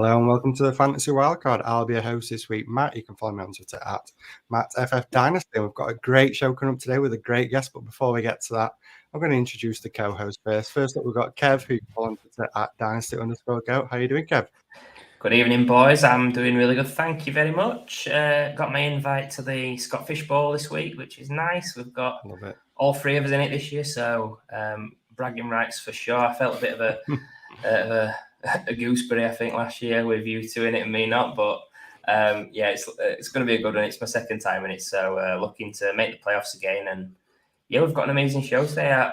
Hello and welcome to the Fantasy Wildcard. I'll be your host this week, Matt. You can follow me on Twitter at MattFFDynasty. We've got a great show coming up today with a great guest, but before we get to that, I'm going to introduce the co-host first. First up, we've got Kev, who you can follow on Twitter at Dynasty_Goat. How are you doing, Kev? Good evening, boys. I'm doing really good. Thank you very much. Got my invite to the Scott Fish Bowl this week, which is nice. We've got all three of us in it this year, so bragging rights for sure. I felt a bit of a gooseberry, I think, last year with you two in it and me not. But it's going to be a good one. It's my second time in it, so looking to make the playoffs again. And yeah, we've got an amazing show today.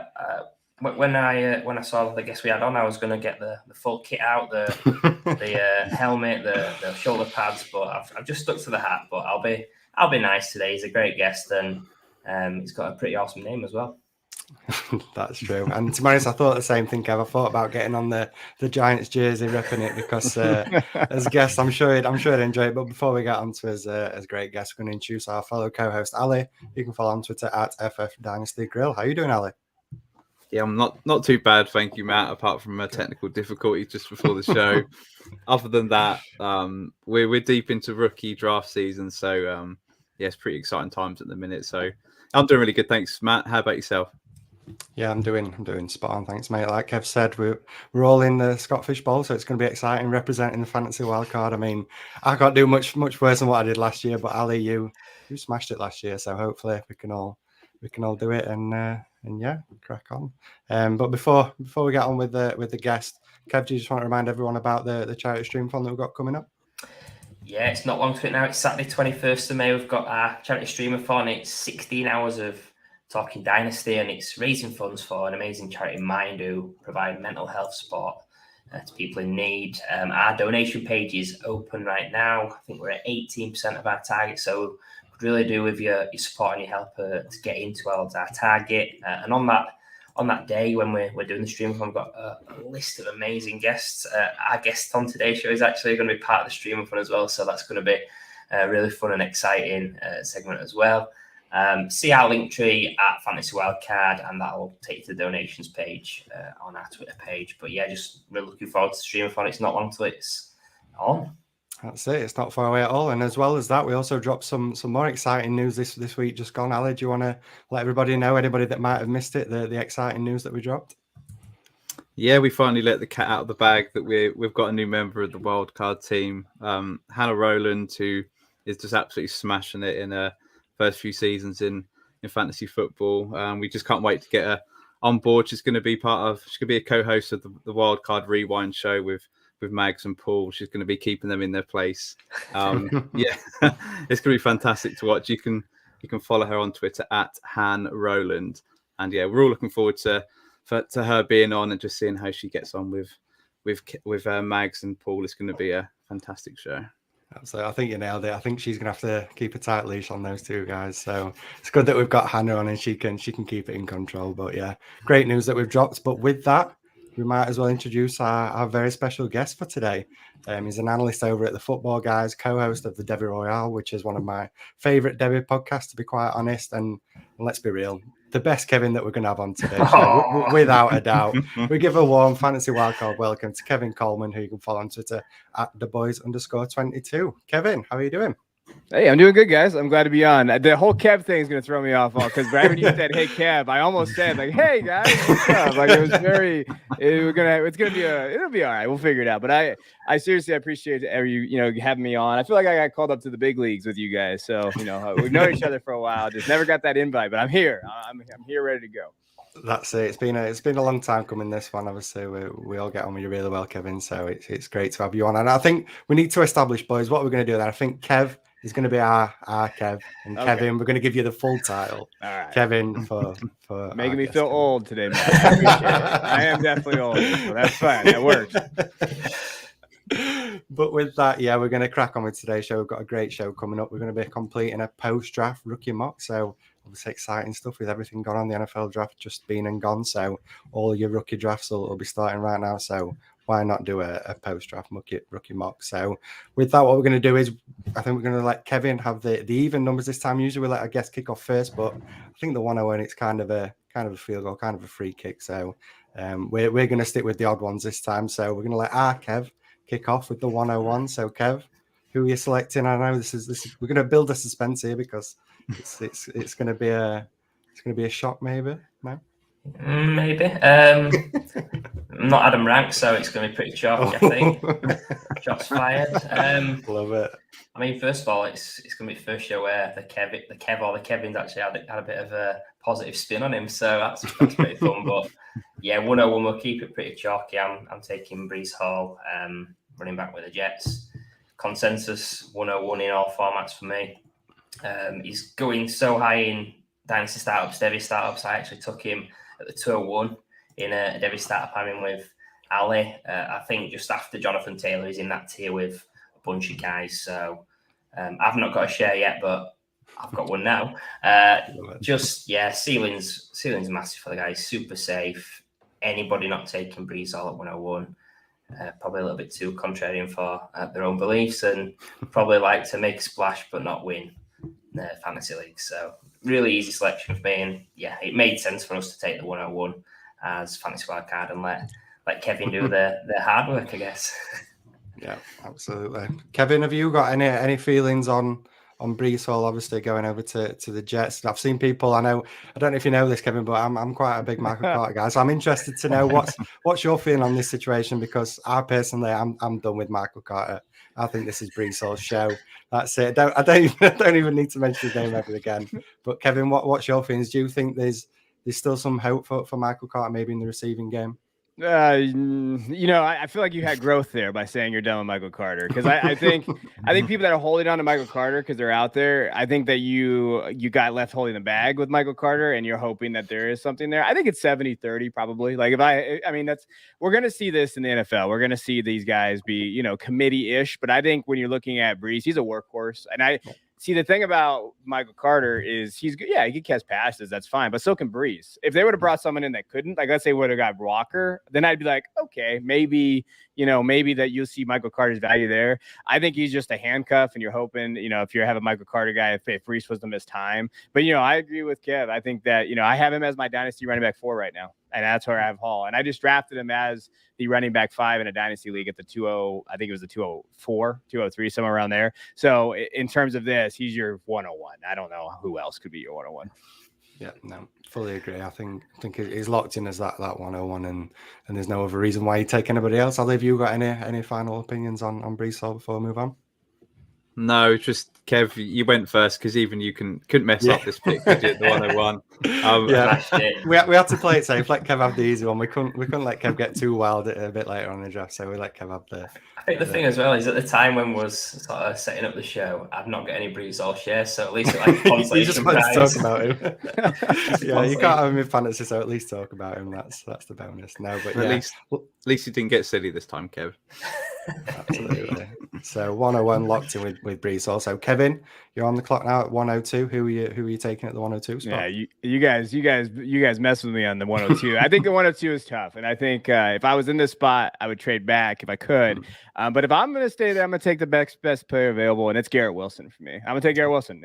When I saw the guest we had on, I was going to get the full kit out, the helmet, the shoulder pads, but I've just stuck to the hat. But I'll be nice today. He's a great guest, and he's got a pretty awesome name as well. That's true. And to be honest, I thought the same thing, Kev. I thought about getting on the Giants jersey, repping it, because as a guest, I'm sure he'd enjoy it. But before we get on to his great guest, we're going to introduce our fellow co-host, Ali. You can follow on Twitter at FFDynastyGrill. How are you doing, Ali? Yeah, I'm not too bad, thank you, Matt, apart from a technical difficulty just before the show. Other than that, we're deep into rookie draft season, so it's pretty exciting times at the minute. So I'm doing really good, thanks, Matt. How about yourself? Yeah, I'm doing spot on, thanks, mate. Like Kev said, we're all in the Scott Fish Bowl, so it's going to be exciting representing the fantasy wildcard. I mean, I can't do much worse than what I did last year, but Ali, you smashed it last year, so hopefully we can all do it and yeah, crack on. But before we get on with the guest, Kev, do you just want to remind everyone about the charity stream fund that we've got coming up? Yeah, it's not long to it now. It's Saturday, 21st of May. We've got our charity streamathon. It's 16 hours of talking dynasty, and it's raising funds for an amazing charity, Mind, who provide mental health support to people in need. Our donation page is open right now. I think we're at 18% of our target, so could really do with your support and your help to get in towards our target. And on that day when we're doing the stream, we've got a list of amazing guests. Our guest on today's show is actually going to be part of the streamathon as well, so that's going to be a really fun and exciting segment as well. See our link tree at Fantasy Wildcard, and that will take you to the donations page on our Twitter page. But yeah, just really looking forward to the streamathon. It's not long till it's on. That's it. It's not far away at all. And as well as that, we also dropped some more exciting news this week just gone. Ali, do you want to let everybody know, anybody that might have missed it, the exciting news that we dropped? Yeah, we finally let the cat out of the bag that we've got a new member of the wildcard team, Hannah Rowland, who is just absolutely smashing it in her first few seasons in fantasy football. We just can't wait to get her on board. She's going to be a co-host of the Wildcard Rewind show with Mags and Paul. She's going to be keeping them in their place. Yeah, it's going to be fantastic to watch. You can follow her on Twitter at Han Rowland, and yeah, we're all looking forward to her being on and just seeing how she gets on with Mags and Paul. It's going to be a fantastic show. So I think you nailed it. I think she's going to have to keep a tight leash on those two guys. So it's good that we've got Hannah on and she can keep it in control. But yeah, great news that we've dropped. But with that, we might as well introduce our very special guest for today. He's an analyst over at the Football Guys, co-host of the Devy Royale, which is one of my favourite Devy podcasts, to be quite honest. And let's be real, the best Kevin that we're going to have on today, without a doubt. We give a warm Fantasy Wildcard welcome to Kevin Coleman, who you can follow on Twitter at theboys_22. Kevin, how are you doing? Hey, I'm doing good, guys. I'm glad to be on. The whole Kev thing is going to throw me off, because right when you said, "Hey, Kev," I almost said, like, "Hey, guys, what's up?" Like, it was it'll be all right. We'll figure it out. But I seriously appreciate you having me on. I feel like I got called up to the big leagues with you guys. So, we've known each other for a while. Just never got that invite, but I'm here. I'm here ready to go. That's it. It's been a long time coming, this one. Obviously, we all get on with you really well, Kevin. So it's great to have you on. And I think we need to establish, boys, what we're going to do there. I think Kev is going to be our Kev, and okay. Kevin, we're going to give you the full title. All right. Kevin for making me feel old today, man. I appreciate it. I am definitely old, so that's fine. That works. But with that, yeah, we're going to crack on with today's show. We've got a great show coming up. We're going to be completing a post-draft rookie mock. So obviously exciting stuff with everything going on. The NFL draft just been and gone. So all your rookie drafts will be starting right now. So why not do a post-draft rookie mock? So with that, what we're going to do is, I think we're going to let Kevin have the even numbers this time. Usually we let our guest kick off first, but I think the 101, it's kind of a field goal, kind of a free kick. So we're going to stick with the odd ones this time. So we're going to let our Kev kick off with the 101. So, Kev, who are you selecting? I know this is we're going to build a suspense here because it's going to be a shock, maybe. No, maybe. I'm not Adam Rank, so it's going to be pretty chalky, I think. Shots fired. Love it. I mean, first of all, it's going to be the first show where the Kevin's actually had a bit of a positive spin on him, so that's pretty fun. But yeah, 101 will keep it pretty chalky. I'm taking Breece Hall, running back with the Jets. Consensus 101 in all formats for me. He's going so high in Dynasty startups, Devi startups. I actually took him at the 201 in a Devi startup I'm in with Ali. I think just after Jonathan Taylor, he's in that tier with a bunch of guys. So I've not got a share yet, but I've got one now. Ceiling's massive for the guy. Super safe. Anybody not taking Breeze Hall at 101, probably a little bit too contrarian for their own beliefs, and probably like to make a splash but not win the fantasy league. So really easy selection for me, and yeah, it made sense for us to take the 101 as fantasy wildcard and let Kevin do the hard work, I guess. Yeah, absolutely. Kevin, have you got any feelings on Breece Hall obviously going over to the Jets? I've seen people, I don't know if you know this, Kevin, but I'm quite a big Michael Carter guy, so I'm interested to know what's your feeling on this situation, because I personally I'm done with Michael Carter. I think this is Breece Hall's show. That's it. I don't even need to mention his name ever again. But Kevin, what's your feelings? Do you think there's still some hope for Michael Carter maybe in the receiving game? I feel like you had growth there by saying you're done with Michael Carter, because I think people that are holding on to Michael Carter because they're out there, I think that you got left holding the bag with Michael Carter, and you're hoping that there is something there. I think it's 70-30 probably. Like we're going to see this in the NFL. We're going to see these guys be, committee-ish, but I think when you're looking at Breece, he's a workhorse, and see, the thing about Michael Carter is he's good. Yeah, he can catch passes. That's fine. But so can Breece. If they would have brought someone in that couldn't, like let's say would have got Walker, then I'd be like, okay, maybe that you'll see Michael Carter's value there. I think he's just a handcuff, and you're hoping, if you have a Michael Carter guy, if Breece was to miss time. But, I agree with Kev. I think that, I have him as my dynasty running back 4 right now, and that's where I have Hall. And I just drafted him as the running back 5 in a dynasty league at the 20, I think it was the 204, 203, somewhere around there. So in terms of this, he's your 101. I don't know who else could be your 101. Yeah, no, fully agree. I think he's locked in as that 101, and there's no other reason why you take anybody else. Have you got any final opinions on Breece Hall before we move on? No, just Kev, you went first because even you couldn't mess up this pick. You did the 101. We had to play it safe. Let Kev have the easy one. We couldn't let Kev get too wild a bit later on in the draft, so we let Kev have the. I think the thing as well is at the time when was sort of setting up the show, I've not got any Breece Hall shares, so at least it like consolation. You just wanted to talk about him. Yeah, you can't have him in fantasy, so at least talk about him. That's the bonus. No, but at least you didn't get silly this time, Kev. Absolutely. So 101 locked in with Breece Hall. So Kevin, you're on the clock now at 102. Who are you taking at the 102 spot? Yeah, you guys mess with me on the 102. I think the 102 is tough, and I think if I was in this spot, I would trade back if I could. But if I'm going to stay there, I'm going to take the best player available, and it's Garrett Wilson for me. I'm going to take Garrett Wilson.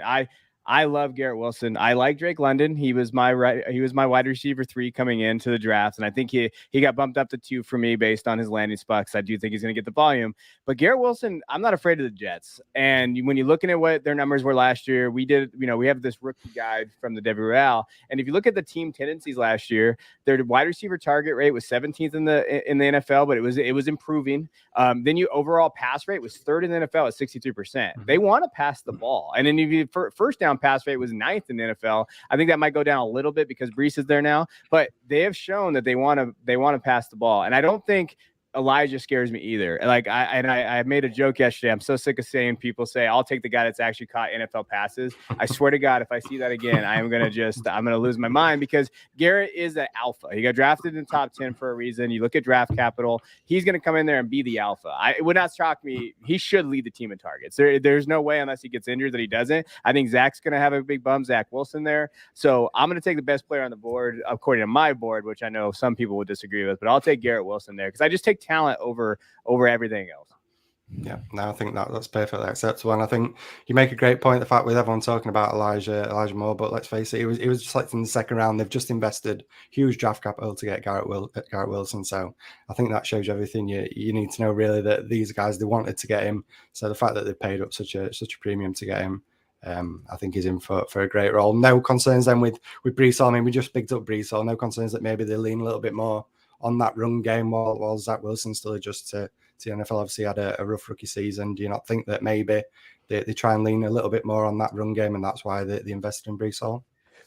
I love Garrett Wilson. I like Drake London. He was my wide receiver 3 coming into the draft, and I think he got bumped up to 2 for me based on his landing spot, because I do think he's going to get the volume. But Garrett Wilson, I'm not afraid of the Jets. And when you're looking at what their numbers were last year, we have this rookie guide from the Debbie Royale, and if you look at the team tendencies last year, their wide receiver target rate was 17th in the NFL, but it was improving. Then overall pass rate was 3rd in the NFL at 63%. They want to pass the ball, and then if you first down pass rate was 9th in the NFL. I think that might go down a little bit because Breece is there now, but they have shown that they want to pass the ball. And I don't think Elijah scares me either. Like I made a joke yesterday. I'm so sick of saying people say I'll take the guy that's actually caught NFL passes. I swear to God, if I see that again, I'm gonna lose my mind, because Garrett is an alpha. He got drafted in the top 10 for a reason. You look at draft capital, he's gonna come in there and be the alpha. It would not shock me. He should lead the team in targets. There's no way, unless he gets injured, that he doesn't. I think Zach's gonna have a big bum, Zach Wilson there. So I'm gonna take the best player on the board according to my board, which I know some people would disagree with, but I'll take Garrett Wilson there because I just take talent over everything else. Yeah, no, I think that's perfectly acceptable, and I think you make a great point. The fact with everyone talking about Elijah Moore, but let's face it, he was selected in the second round. They've just invested huge draft capital to get Garrett Wilson, so I think that shows you everything you need to know. Really, that these guys, they wanted to get him, so the fact that they paid up such a premium to get him, I think he's in for a great role. No concerns then with Brees Hall. I mean, we just picked up Brees Hall. No concerns that maybe they lean a little bit more on that run game while Zach Wilson still adjusts to the NFL. Obviously had a rough rookie season. Do you not think that maybe they try and lean a little bit more on that run game, and that's why they invested in Brees Hall?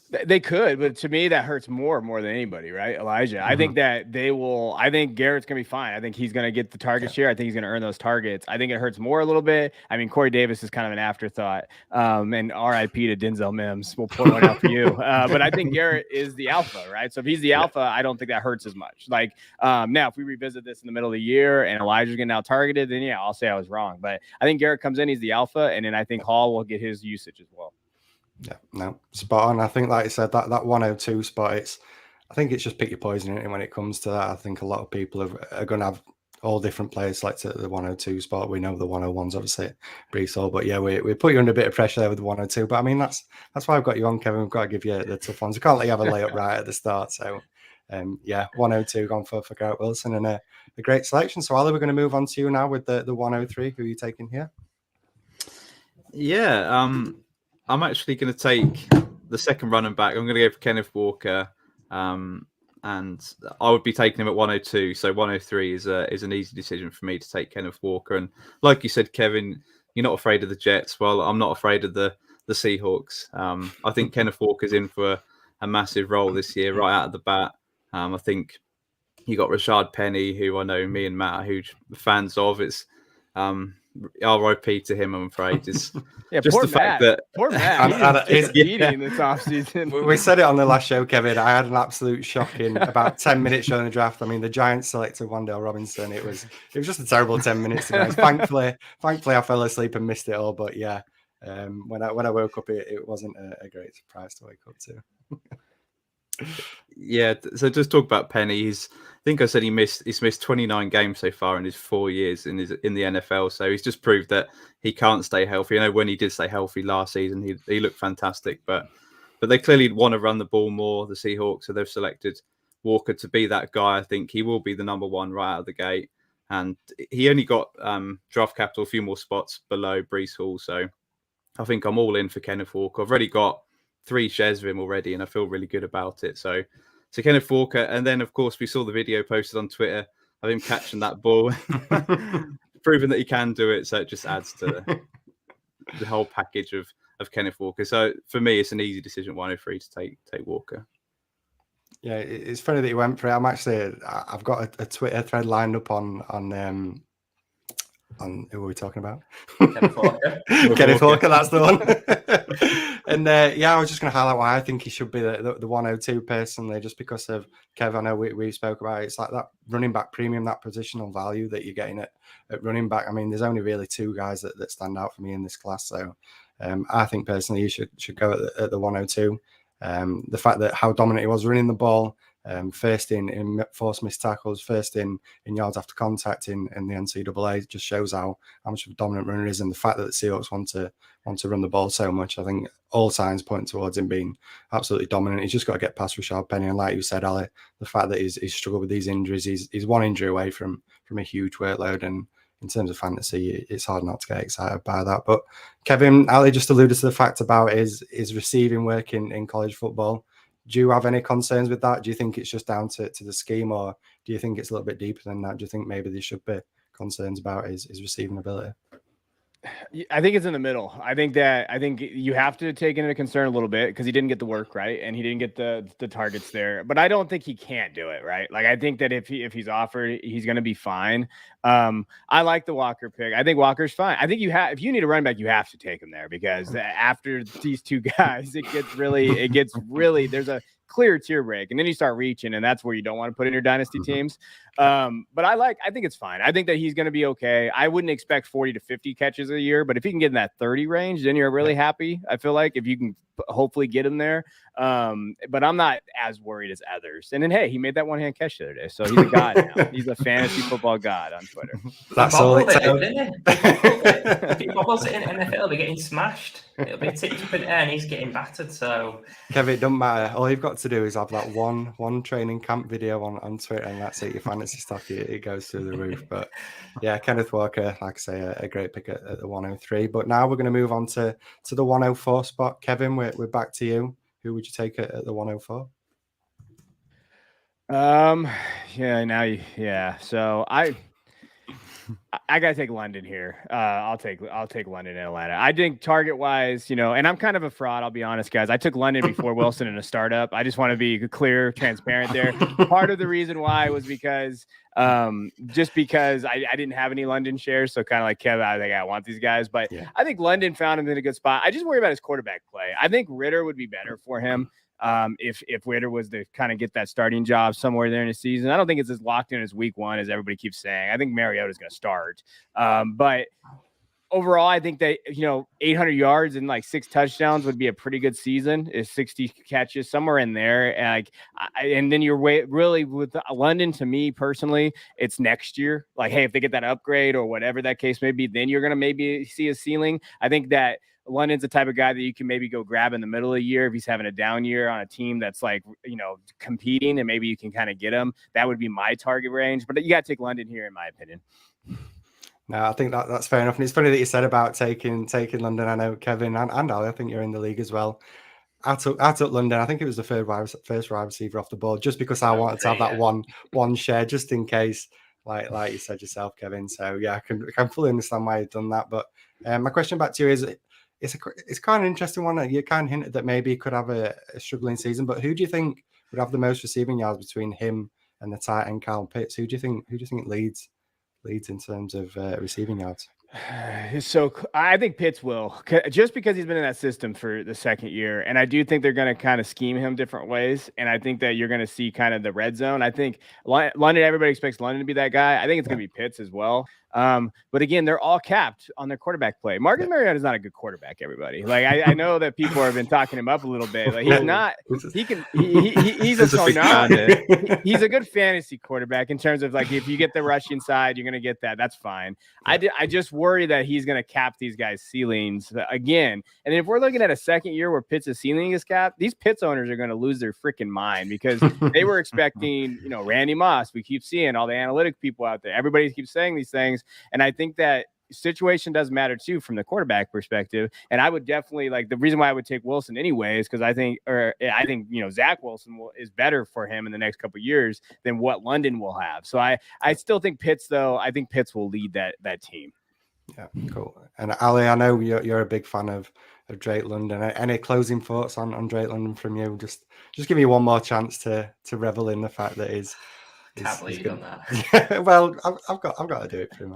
They could, but to me, that hurts more than anybody, right? Elijah. I think that they will. I think Garrett's going to be fine. I think he's going to get the target share. I think he's going to earn those targets. I think it hurts more a little bit. I mean, Corey Davis is kind of an afterthought. And RIP to Denzel Mims. We'll pour one out for you. But I think Garrett is the alpha, right? So if he's the alpha, I don't think that hurts as much. Like now, if we revisit this in the middle of the year and Elijah's getting out targeted, then yeah, I'll say I was wrong. But I think Garrett comes in, he's the alpha, and then I think Hall will get his usage as well. Yeah, no, spot on. I think, like you said, that 102 spot, I think it's just pick your poison in it when it comes to that. I think a lot of people are going to have all different players select at the 102 spot. We know the 101's obviously Brees Hall, but yeah, we put you under a bit of pressure there with the 102. But I mean, that's why I've got you on, Kevin. We've got to give you the tough ones. We can't let you have a layup right at the start. So, yeah, 102 gone for Garrett Wilson, and a great selection. So, Ali, we're going to move on to you now with the 103. Who are you taking here? Yeah, I'm actually going to take the second running back. I'm going to go for Kenneth Walker, and I would be taking him at 102. So 103 is an easy decision for me to take Kenneth Walker. And like you said, Kevin, you're not afraid of the Jets. Well, I'm not afraid of the Seahawks. I think Kenneth Walker's in for a massive role this year, right out of the bat. I think you got Rashad Penny, who I know me and Matt are huge fans of. It's RIP to him, I'm afraid. It's just the fact that poor Matt he's eating this offseason. We said it on the last show, Kevin. I had an absolute shock in about 10 minutes during the draft. I mean, the Giants selected Wan'Dale Robinson. It was just a terrible 10 minutes. Thankfully, I fell asleep and missed it all. But yeah, when I woke up, it wasn't a great surprise to wake up to. Yeah, so just talk about Penny. I think I said he's missed 29 games so far in his 4 years in the NFL. So he's just proved that he can't stay healthy. I know when he did stay healthy last season, he looked fantastic, but they clearly want to run the ball more, the Seahawks. So they've selected Walker to be that guy. I think he will be the number one right out of the gate. And he only got draft capital a few more spots below Brees Hall. So I think I'm all in for Kenneth Walker. I've already got 3 shares of him already, and I feel really good about it. So Kenneth Walker, and then of course we saw the video posted on Twitter of him catching that ball, proving that he can do it. So it just adds to the whole package of Kenneth Walker. So for me, it's an easy decision, 103, to take Walker. Yeah, it's funny that you went for it. I've got a Twitter thread lined up on who are we talking about? Kenneth Walker, that's the one. And yeah, I was just going to highlight why I think he should be the 102 personally, just because of Kev. I know we spoke about it. It's like that running back premium, that positional value that you're getting at running back. I mean, there's only really 2 guys that stand out for me in this class. So I think personally you should go at the 102. The fact that how dominant he was running the ball, first in forced missed tackles, first in yards after contact in the NCAA, just shows how much of a dominant runner he is, and the fact that the Seahawks want to run the ball so much. I think all signs point towards him being absolutely dominant. He's just got to get past Rashad Penny, and like you said, Ali, the fact that he's struggled with these injuries, he's 1 injury away from a huge workload, and in terms of fantasy, it's hard not to get excited by that. But Kevin, Ali just alluded to the fact about his receiving work in college football. Do you have any concerns with that? Do you think it's just down to the scheme, or do you think it's a little bit deeper than that? Do you think maybe there should be concerns about his receiving ability? I think it's in the middle. I think you have to take into concern a little bit because he didn't get the work right and he didn't get the targets there. But I don't think he can't do it right. Like I think that if he's offered, he's going to be fine. I like the Walker pick. I think Walker's fine. I think if you need a running back, you have to take him there because after these 2 guys, it gets really there's a clear tier break, and then you start reaching, and that's where you don't want to put in your dynasty teams. But I think it's fine. I think that he's going to be okay. I wouldn't expect 40 to 50 catches a year, but if he can get in that 30 range, then you're really happy. I feel like if you can hopefully get him there. But I'm not as worried as others. And then, hey, he made that one-hand catch the other day. So he's a god now. He's a fantasy football god on Twitter. That's all it takes. If he bobbles it in NFL, they're getting smashed. It'll be tipped up in air and he's getting battered. So, Kevin, it doesn't matter. All you've got to do is have that one training camp video on Twitter, and that's it. Your fantasy stock, it goes through the roof. But yeah, Kenneth Walker, like I say, a great pick at the 103. But now we're going to move on to the 104 spot. Kevin, we're back to you. Who would you take at the 104? So I gotta take London here. I'll take London and Atlanta. I think target wise, and I'm kind of a fraud. I'll be honest, guys. I took London before Wilson in a startup. I just want to be clear, transparent there. Part of the reason why was because just because I didn't have any London shares. So kind of like Kevin, I think I want these guys, but yeah. I think London found him in a good spot. I just worry about his quarterback play. I think Ritter would be better for him. If Ritter was to kind of get that starting job somewhere there in the season. I don't think it's as locked in as week one as everybody keeps saying. I think Mariota's going to start. But overall, I think that, 800 yards and like 6 touchdowns would be a pretty good season. Is 60 catches somewhere in there. And then you're really with London, to me personally, it's next year. Like, hey, if they get that upgrade or whatever that case may be, then you're going to maybe see a ceiling. I think that London's the type of guy that you can maybe go grab in the middle of the year if he's having a down year on a team that's like, competing, and maybe you can kind of get him. That would be my target range, but you got to take London here, in my opinion. No, I think that's fair enough. And it's funny that you said about taking London. I know Kevin and Ali, I think you're in the league as well. I took London. I think it was the first wide receiver off the board, just because I wanted to have that one share just in case, like you said yourself, Kevin. So yeah, I can fully understand why you've done that. But my question back to you is, it's kind of an interesting one. You kind of hinted that maybe he could have a struggling season, but who do you think would have the most receiving yards between him and the tight end Kyle Pitts? Who do you think it leads in terms of receiving yards? So I think Pitts will, just because he's been in that system for the second year. And I do think they're going to kind of scheme him different ways. And I think that you're going to see kind of the red zone. I think London, everybody expects London to be that guy. I think it's going to be Pitts as well. But again, they're all capped on their quarterback play. Marcus Mariota is not a good quarterback, everybody. Like I know that people have been talking him up a little bit. Like he's not. He's a good fantasy quarterback in terms of like, if you get the rushing side, you're gonna get that. That's fine. I just worry that he's gonna cap these guys' ceilings again. And if we're looking at a second year where Pitts' ceiling is capped, these Pitts owners are gonna lose their freaking mind, because they were expecting, Randy Moss. We keep seeing all the analytic people out there. Everybody keeps saying these things. And I think that situation does matter too from the quarterback perspective. And I would definitely, like, the reason why I would take Wilson anyway is because I think Zach Wilson is better for him in the next couple of years than what London will have. So I still think Pitts, though. I think Pitts will lead that team. Yeah, cool. And Ali, I know you're a big fan of Drake London. Any closing thoughts on Drake London from you? Just give me one more chance to revel in the fact that he's. Can't believe you've done that. Well, I've got to do it for him.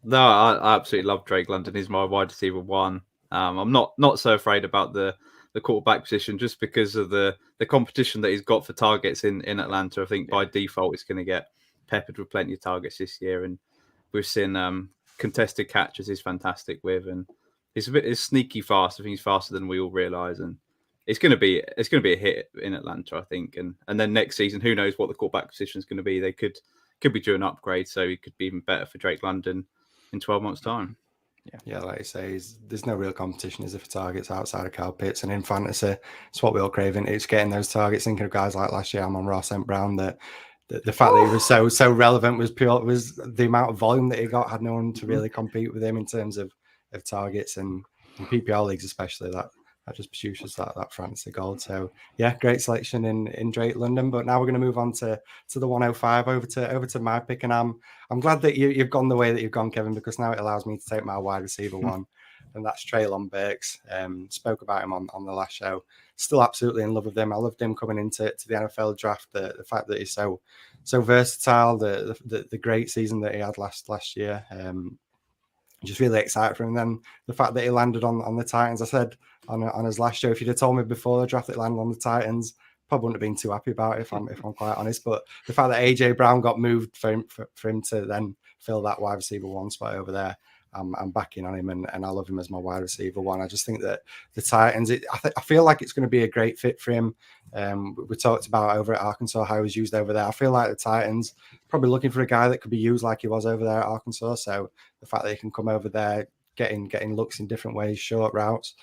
No, I absolutely love Drake London. He's my wide receiver one. I'm not so afraid about the quarterback position, just because of the competition that he's got for targets in Atlanta. I think by default he's going to get peppered with plenty of targets this year, and we've seen contested catches he's fantastic with, and he's sneaky fast. I think he's faster than we all realize, and it's going to be a hit in Atlanta, I think. And then next season, who knows what the quarterback position is going to be? They could be doing an upgrade, so it could be even better for Drake London in 12 months' time. Yeah, like you say, there's no real competition, is there, for targets outside of Kyle Pitts? And in fantasy, it's what we're all craving. It's getting those targets. Thinking of guys like last year, Amon-Ra St. Brown, that the fact that he was so relevant was the amount of volume that he got. Had no one to really compete with him in terms of targets, and in PPR leagues especially, that just produces that fantasy gold. So yeah, great selection in Drake London. But now we're going to move on to the 105, over to my pick, and I'm glad that you've gone the way that you've gone, Kevin, because now it allows me to take my wide receiver one, and that's Trey Lundberg. Spoke about him on the last show. Still absolutely in love with him. I loved him coming into the NFL draft. The fact that he's so versatile, the great season that he had last year. Just really excited for him. And then the fact that he landed on the Titans, I said on his last show, if you'd have told me before the draft that he landed on the Titans, probably wouldn't have been too happy about it, if I'm quite honest. But the fact that AJ Brown got moved for him to then fill that wide receiver one spot over there, I'm backing on him, and I love him as my wide receiver one. I just think that the Titans, I feel like it's going to be a great fit for him. We talked about over at Arkansas how he was used over there. I feel like the Titans probably looking for a guy that could be used like he was over there at Arkansas. So the fact that he can come over there, getting looks in different ways, short routes,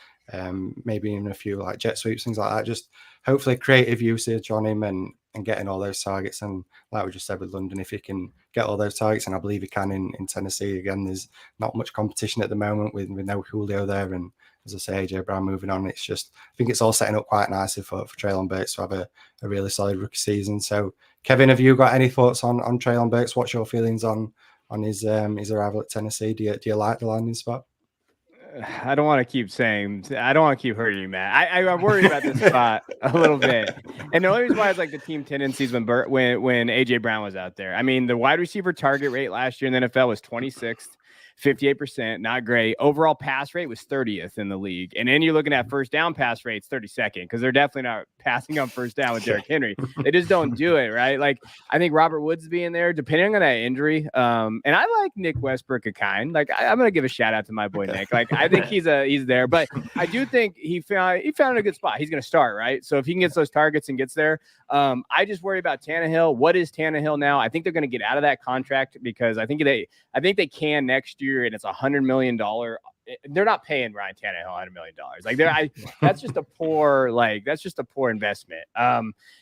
maybe even a few like jet sweeps, things like that. Just hopefully creative usage on him and getting all those targets. And like we just said with London, if he can get all those targets, and I believe he can in Tennessee, again, there's not much competition at the moment with no Julio there. And as I say, AJ Brown moving on, it's just, I think it's all setting up quite nicely for Trey Lundberg to have a really solid rookie season. So Kevin, have you got any thoughts on Trey Lundberg? What's your feelings on his arrival at Tennessee? Do you like the landing spot? I don't want to keep hurting you, Matt. I'm worried about this spot a little bit. And the only reason why is like the team tendencies when AJ Brown was out there. I mean, the wide receiver target rate last year in the NFL was 26th, 58%, not great. Overall pass rate was 30th in the league. And then you're looking at first down pass rates, 32nd, because they're definitely not passing on first down with Derrick Henry. They just don't do it, right? Like, I think Robert Woods being there, depending on that injury. And I like Nick Westbrook a kind. Like, I'm going to give a shout out to my boy Nick. Like, I think he's there. But I do think he found a good spot. He's going to start, right? So if he can get those targets and gets there, I just worry about Tannehill. What is Tannehill now? I think they're going to get out of that contract because I think they can next year, and it's $100 million. They're not paying Ryan Tannehill $100 million. Like that's just a poor investment.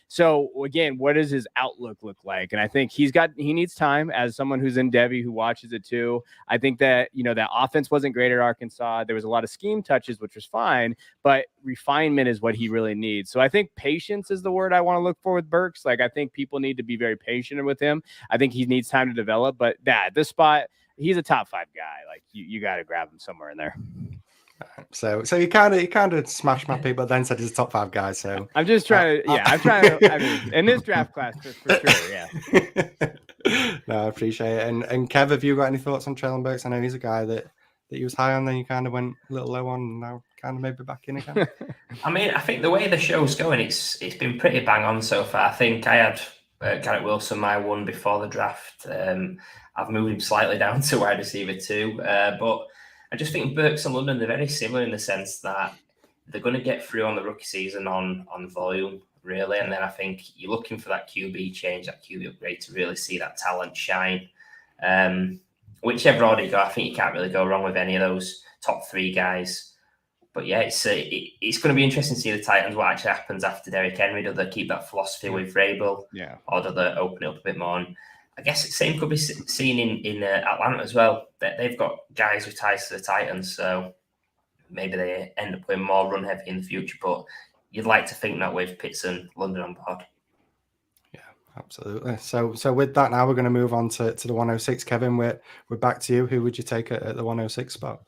So again, what does his outlook look like? And I think he needs time as someone who's in Debbie who watches it too. I think that, that offense wasn't great at Arkansas. There was a lot of scheme touches, which was fine, but refinement is what he really needs. So I think patience is the word I want to look for with Burks. Like, I think people need to be very patient with him. I think he needs time to develop, but this spot, he's a top 5 guy. Like, you got to grab him somewhere in there. So you kind of smashed my pick, but then said he's a top 5 guy. So I'm just trying to, I mean, in this draft class for sure. Yeah. No, I appreciate it. And Kev, have you got any thoughts on Trey Lundberg? I know he's a guy that he was high on, then you kind of went a little low on, and now kind of maybe back in again. I mean, I think the way the show's going, it's been pretty bang on so far. I think I had Garrett Wilson, my one before the draft. I've moved him slightly down to wide receiver 2, but I just think Burks and London, they're very similar in the sense that they're going to get through on the rookie season on volume, really. And then I think you're looking for that QB change, that QB upgrade to really see that talent shine. Whichever order you go, I think you can't really go wrong with any of those top 3 guys. But yeah, it's going to be interesting to see the Titans, what actually happens after Derrick Henry. Do they keep that philosophy with Vrabel? Yeah. Or do they open it up a bit more? And I guess the same could be seen in Atlanta as well. That they've got guys with ties to the Titans, so maybe they end up playing more run heavy in the future. But you'd like to think that with Pitts and London on board. Yeah, absolutely. So with that, now we're going to move on to the 106. Kevin, we're back to you. Who would you take at the 106 spot?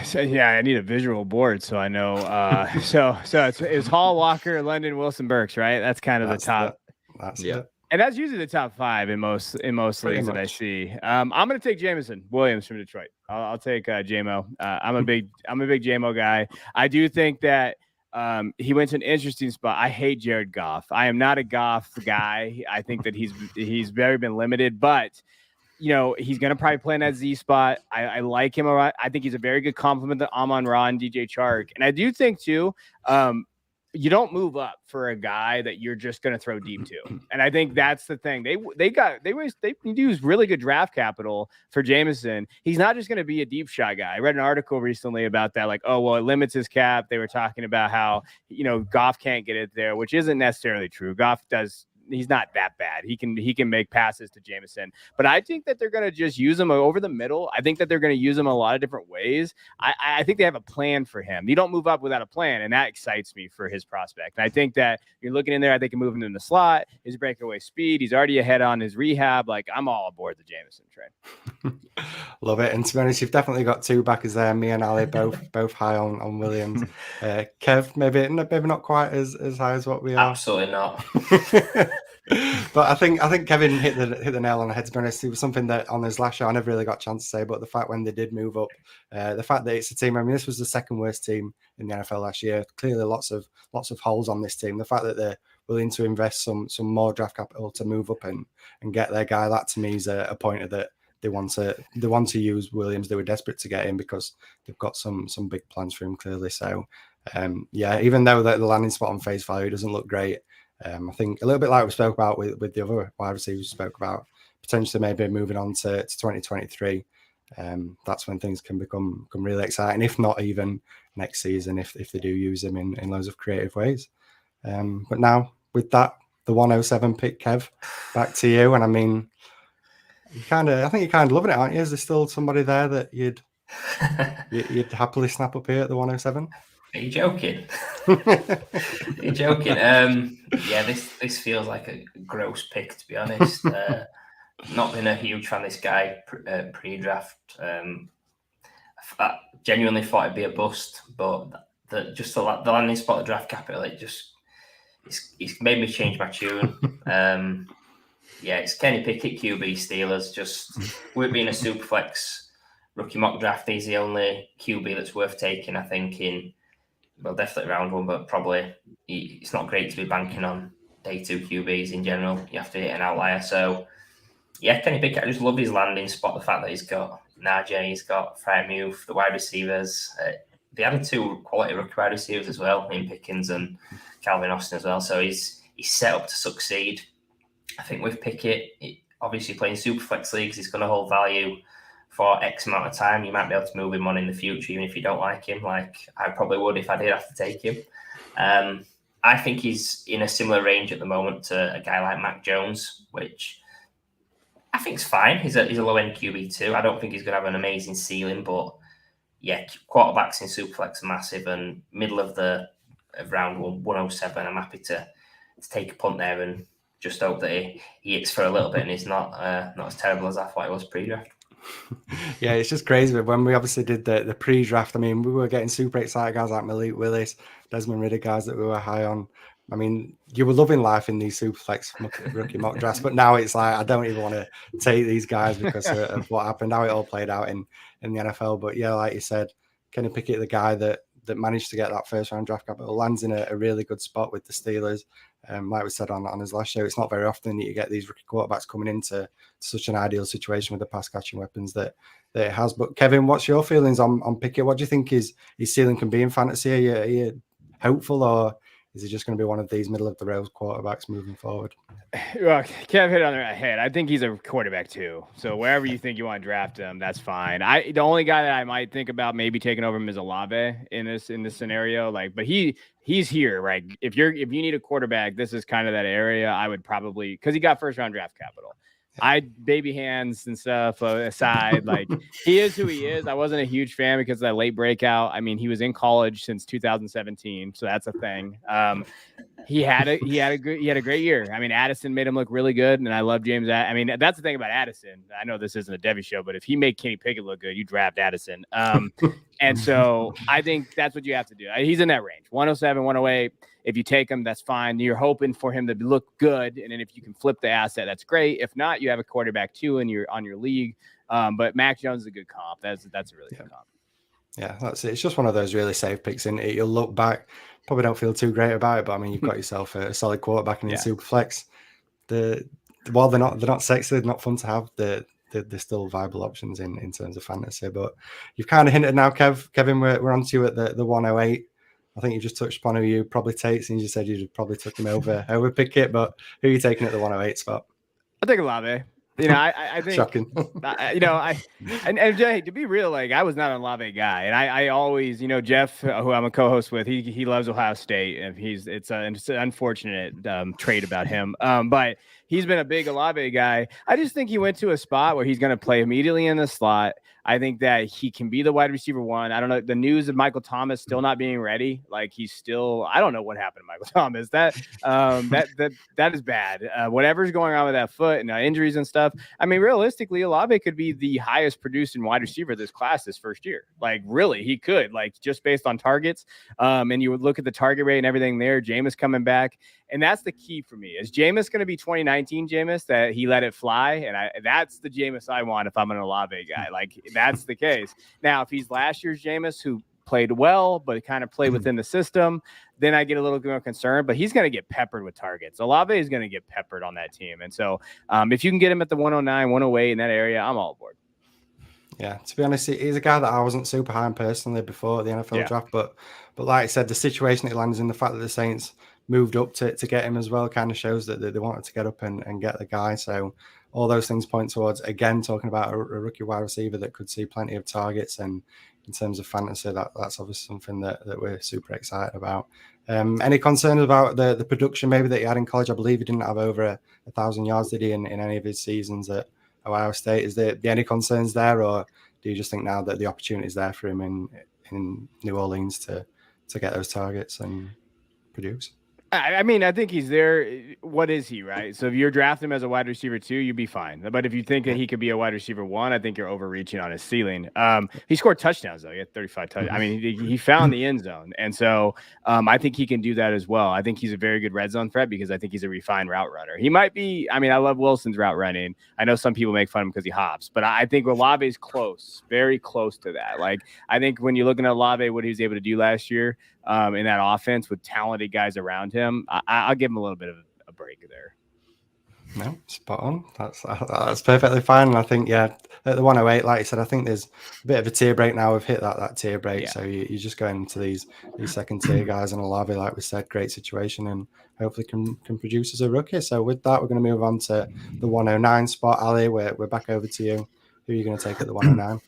So yeah, I need a visual board so I know. So it's Hall, Walker, London, Wilson, Burks, right? That's kind of the top. That's yeah. it. And that's usually the top 5 in most leagues that I see. I'm going to take Jameson Williams from Detroit. I'll take JMO. I'm a big JMO guy. I do think that he went to an interesting spot. I hate Jared Goff. I am not a Goff guy. I think that he's very been limited, but he's going to probably play in that Z spot. I like him a lot. I think he's a very good complement to Amon-Ra and DJ Chark. And I do think too, you don't move up for a guy that you're just going to throw deep to. And I think that's the thing. They use really good draft capital for Jameson. He's not just going to be a deep shot guy. I read an article recently about that. Like, oh, well, it limits his cap. They were talking about how, Goff can't get it there, which isn't necessarily true. Goff does. He's not that bad. He can make passes to Jameson, but I think that they're going to just use him over the middle. I think that they're going to use him a lot of different ways. I think they have a plan for him. You don't move up without a plan, and that excites me for his prospect. And I think that you're looking in there, they can move him in the slot, his breakaway speed. He's already ahead on his rehab. Like, I'm all aboard the Jameson train. Love it. And to be honest, you've definitely got 2 backers there. Me and Ali both high on Williams. Kev, maybe not quite as high as what we are. Absolutely not. But I think Kevin hit the nail on the head. To be honest, it was something that on his last show I never really got a chance to say. But the fact when they did move up, the fact that it's a team. I mean, this was the 2nd worst team in the NFL last year. Clearly, lots of holes on this team. The fact that they're willing to invest some more draft capital to move up and get their guy, that to me is a pointer that they want to use Williams. They were desperate to get him because they've got some big plans for him clearly. So even though the landing spot on face value doesn't look great, I think a little bit like we spoke about with the other wide receivers we spoke about, potentially maybe moving on to 2023. That's when things can become really exciting, if not even next season, if they do use him in loads of creative ways. But now with that, the 107 pick, Kev, back to you. And I mean, I think you're kind of loving it, aren't you? Is there still somebody there that you'd happily snap up here at the 107? Are you joking? Are you joking? Yeah, this feels like a gross pick, to be honest. Not been a huge fan of this guy pre-draft. I genuinely thought it'd be a bust, but the landing spot of draft capital, it's made me change my tune. Yeah, it's Kenny Pickett, QB Steelers. Just with being a super flex rookie mock draft, he's the only QB that's worth taking, I think, definitely round one, but probably it's not great to be banking on day 2 QBs in general. You have to hit an outlier. So, yeah, Kenny Pickett, I just love his landing spot. The fact that he's got Najee, he's got Freiermuth, the wide receivers. They added 2 quality rookie wide receivers as well, in Pickens and Calvin Austin as well. So he's set up to succeed. I think with Pickett, obviously playing super flex leagues, he's going to hold value for X amount of time. You might be able to move him on in the future, even if you don't like him. Like I probably would if I did have to take him. I think he's in a similar range at the moment to a guy like Mac Jones, which I think is fine. He's a low end QB too. I don't think he's going to have an amazing ceiling, but yeah, quarterbacks in Superflex are massive, and middle of round 107. I'm happy to take a punt there and just hope that he hits for a little bit and he's not as terrible as I thought he was pre-draft. Yeah, it's just crazy. But when we obviously did the pre-draft, I mean, we were getting super excited, guys like Malik Willis, Desmond Ridder, guys that we were high on. I mean, you were loving life in these Superflex rookie mock drafts, but now it's like I don't even want to take these guys because of what happened, how it all played out in the NFL. But yeah, like you said, Kenny Pickett, the guy that managed to get that first round draft capital, lands in a really good spot with the Steelers. Like we said on his last show, it's not very often that you get these rookie quarterbacks coming into such an ideal situation with the pass catching weapons that it has. But Kevin, what's your feelings on Pickett? What do you think his ceiling can be in fantasy? Are you hopeful, or is he just going to be one of these middle of the road quarterbacks moving forward? Well, Kev hit on the head. I think he's a quarterback too. So wherever you think you want to draft him, that's fine. The only guy that I might think about maybe taking over him is Olave in this scenario. But he's here, right? If you need a quarterback, this is kind of that area. I would probably, because he got first round draft capital. Baby hands and stuff aside, like he is who he is. I wasn't a huge fan because of that late breakout. I mean, he was in college since 2017, so that's a thing. He had a great year. I mean, Addison made him look really good, and I love James. I mean, that's the thing about Addison. I know this isn't a Devy show, but if he made Kenny Pickett look good, you draft Addison. And so I think that's what you have to do. He's in that range, 107, 108. If you take him, that's fine. You're hoping for him to look good, and then if you can flip the asset, that's great. If not, you have a quarterback too, and you're on your league. But Mac Jones is a good comp. That's a really good comp. Yeah, that's it. It's just one of those really safe picks, and you'll look back, probably don't feel too great about it. But I mean, you've got yourself a solid quarterback in your super flex. While they're not sexy, they're not fun to have. They're still viable options in terms of fantasy. But you've kind of hinted now, Kevin. We're on to you at the 108. I think you just touched upon who you probably take, since you said you'd probably took him over Pickett. But who are you taking at the 108 spot? I'll take Olave. I think shocking. And Jay, to be real, like I was not an Olave guy, and I always, Jeff, who I'm a co-host with, he loves Ohio State, and it's an unfortunate trait about him. But he's been a big Olave guy. I just think he went to a spot where he's going to play immediately in the slot. I think that he can be the wide receiver one. I don't know, the news of Michael Thomas still not being ready. Like I don't know what happened to Michael Thomas. That is bad. Whatever's going on with that foot and injuries and stuff. I mean, realistically, Olave could be the highest producing wide receiver this class this first year. Like really, he could, like just based on targets. And you would look at the target rate and everything there. Jameis coming back. And that's the key for me. Is Jameis going to be 2019 Jameis that he let it fly? And that's the Jameis I want if I'm an Olave guy. Like that's the case. Now, if he's last year's Jameis, who played well, but kind of played within the system, then I get a little more concerned. But he's going to get peppered with targets. Olave is going to get peppered on that team. And so if you can get him at the 109, 108 in that area, I'm all aboard. Yeah, to be honest, he's a guy that I wasn't super high on personally before the NFL draft, but like I said, the situation he lands in, the fact that the Saints moved up to get him as well, kind of shows that they wanted to get up and get the guy. So all those things point towards, again, talking about a rookie wide receiver that could see plenty of targets. And in terms of fantasy, that's obviously something that we're super excited about. Any concerns about the production maybe that he had in college? I believe he didn't have over 1,000 yards, did he, in any of his seasons at Ohio State? Is there any concerns there, or do you just think now that the opportunity is there for him in New Orleans to get those targets and produce? I mean, I think he's there. What is he, right? So if you're drafting him as a wide receiver 2, you'd be fine. But if you think that he could be a wide receiver 1, I think you're overreaching on his ceiling. He scored touchdowns, though. He had 35 touchdowns. I mean, he found the end zone. And so I think he can do that as well. I think he's a very good red zone threat because I think he's a refined route runner. He might be, I mean, I love Wilson's route running. I know some people make fun of him because he hops, but I think Olave is close, very close to that. Like, I think when you're looking at Olave, what he was able to do last year, in that offense with talented guys around him, I'll give him a little bit of a break there. No, spot on. That's perfectly fine. And I think, at the 108, like you said, I think there's a bit of a tier break now. We've hit that tier break. Yeah. So you're just going into these second tier guys, and Olave, like we said, great situation and hopefully can produce as a rookie. So with that, we're going to move on to the 109 spot. Ali, we're back over to you. Who are you going to take at the 109?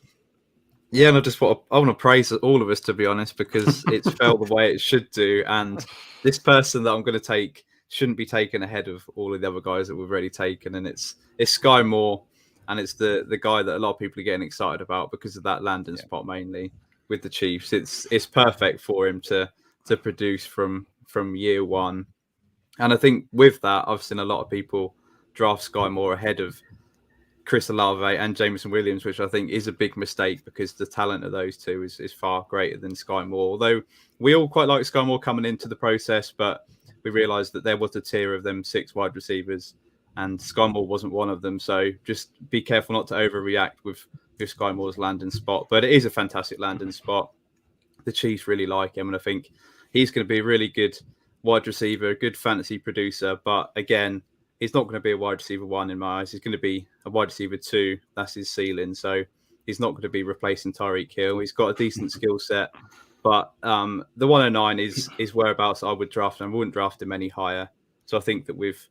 Yeah, and I want to praise all of us, to be honest, because it's felt the way it should do. And this person that I'm going to take shouldn't be taken ahead of all of the other guys that we've already taken. And it's Sky Moore, and it's the guy that a lot of people are getting excited about because of that landing spot mainly with the Chiefs. It's perfect for him to produce from year one. And I think with that, I've seen a lot of people draft Sky Moore ahead of Chris Olave and Jameson Williams, which I think is a big mistake because the talent of those two is far greater than Sky Moore. Although we all quite like Sky Moore coming into the process, but we realised that there was a tier of them 6 wide receivers, and Sky Moore wasn't one of them. So just be careful not to overreact with Sky Moore's landing spot. But it is a fantastic landing spot. The Chiefs really like him, and I think he's going to be a really good wide receiver, a good fantasy producer. But again, he's not going to be a wide receiver 1 in my eyes. He's going to be a wide receiver 2. That's his ceiling. So he's not going to be replacing Tyreek Hill. He's got a decent skill set. But the 109 is whereabouts I would draft him. I wouldn't draft him any higher. So I think that we've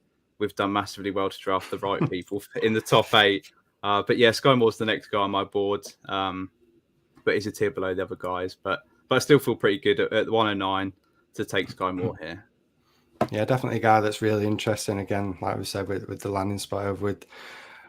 done massively well to draft the right people in the top 8. But yeah, Sky Moore's the next guy on my board. But he's a tier below the other guys. But I still feel pretty good at the 109 to take Sky Moore here. Yeah, definitely a guy that's really interesting. Again, like we said, with the landing spot over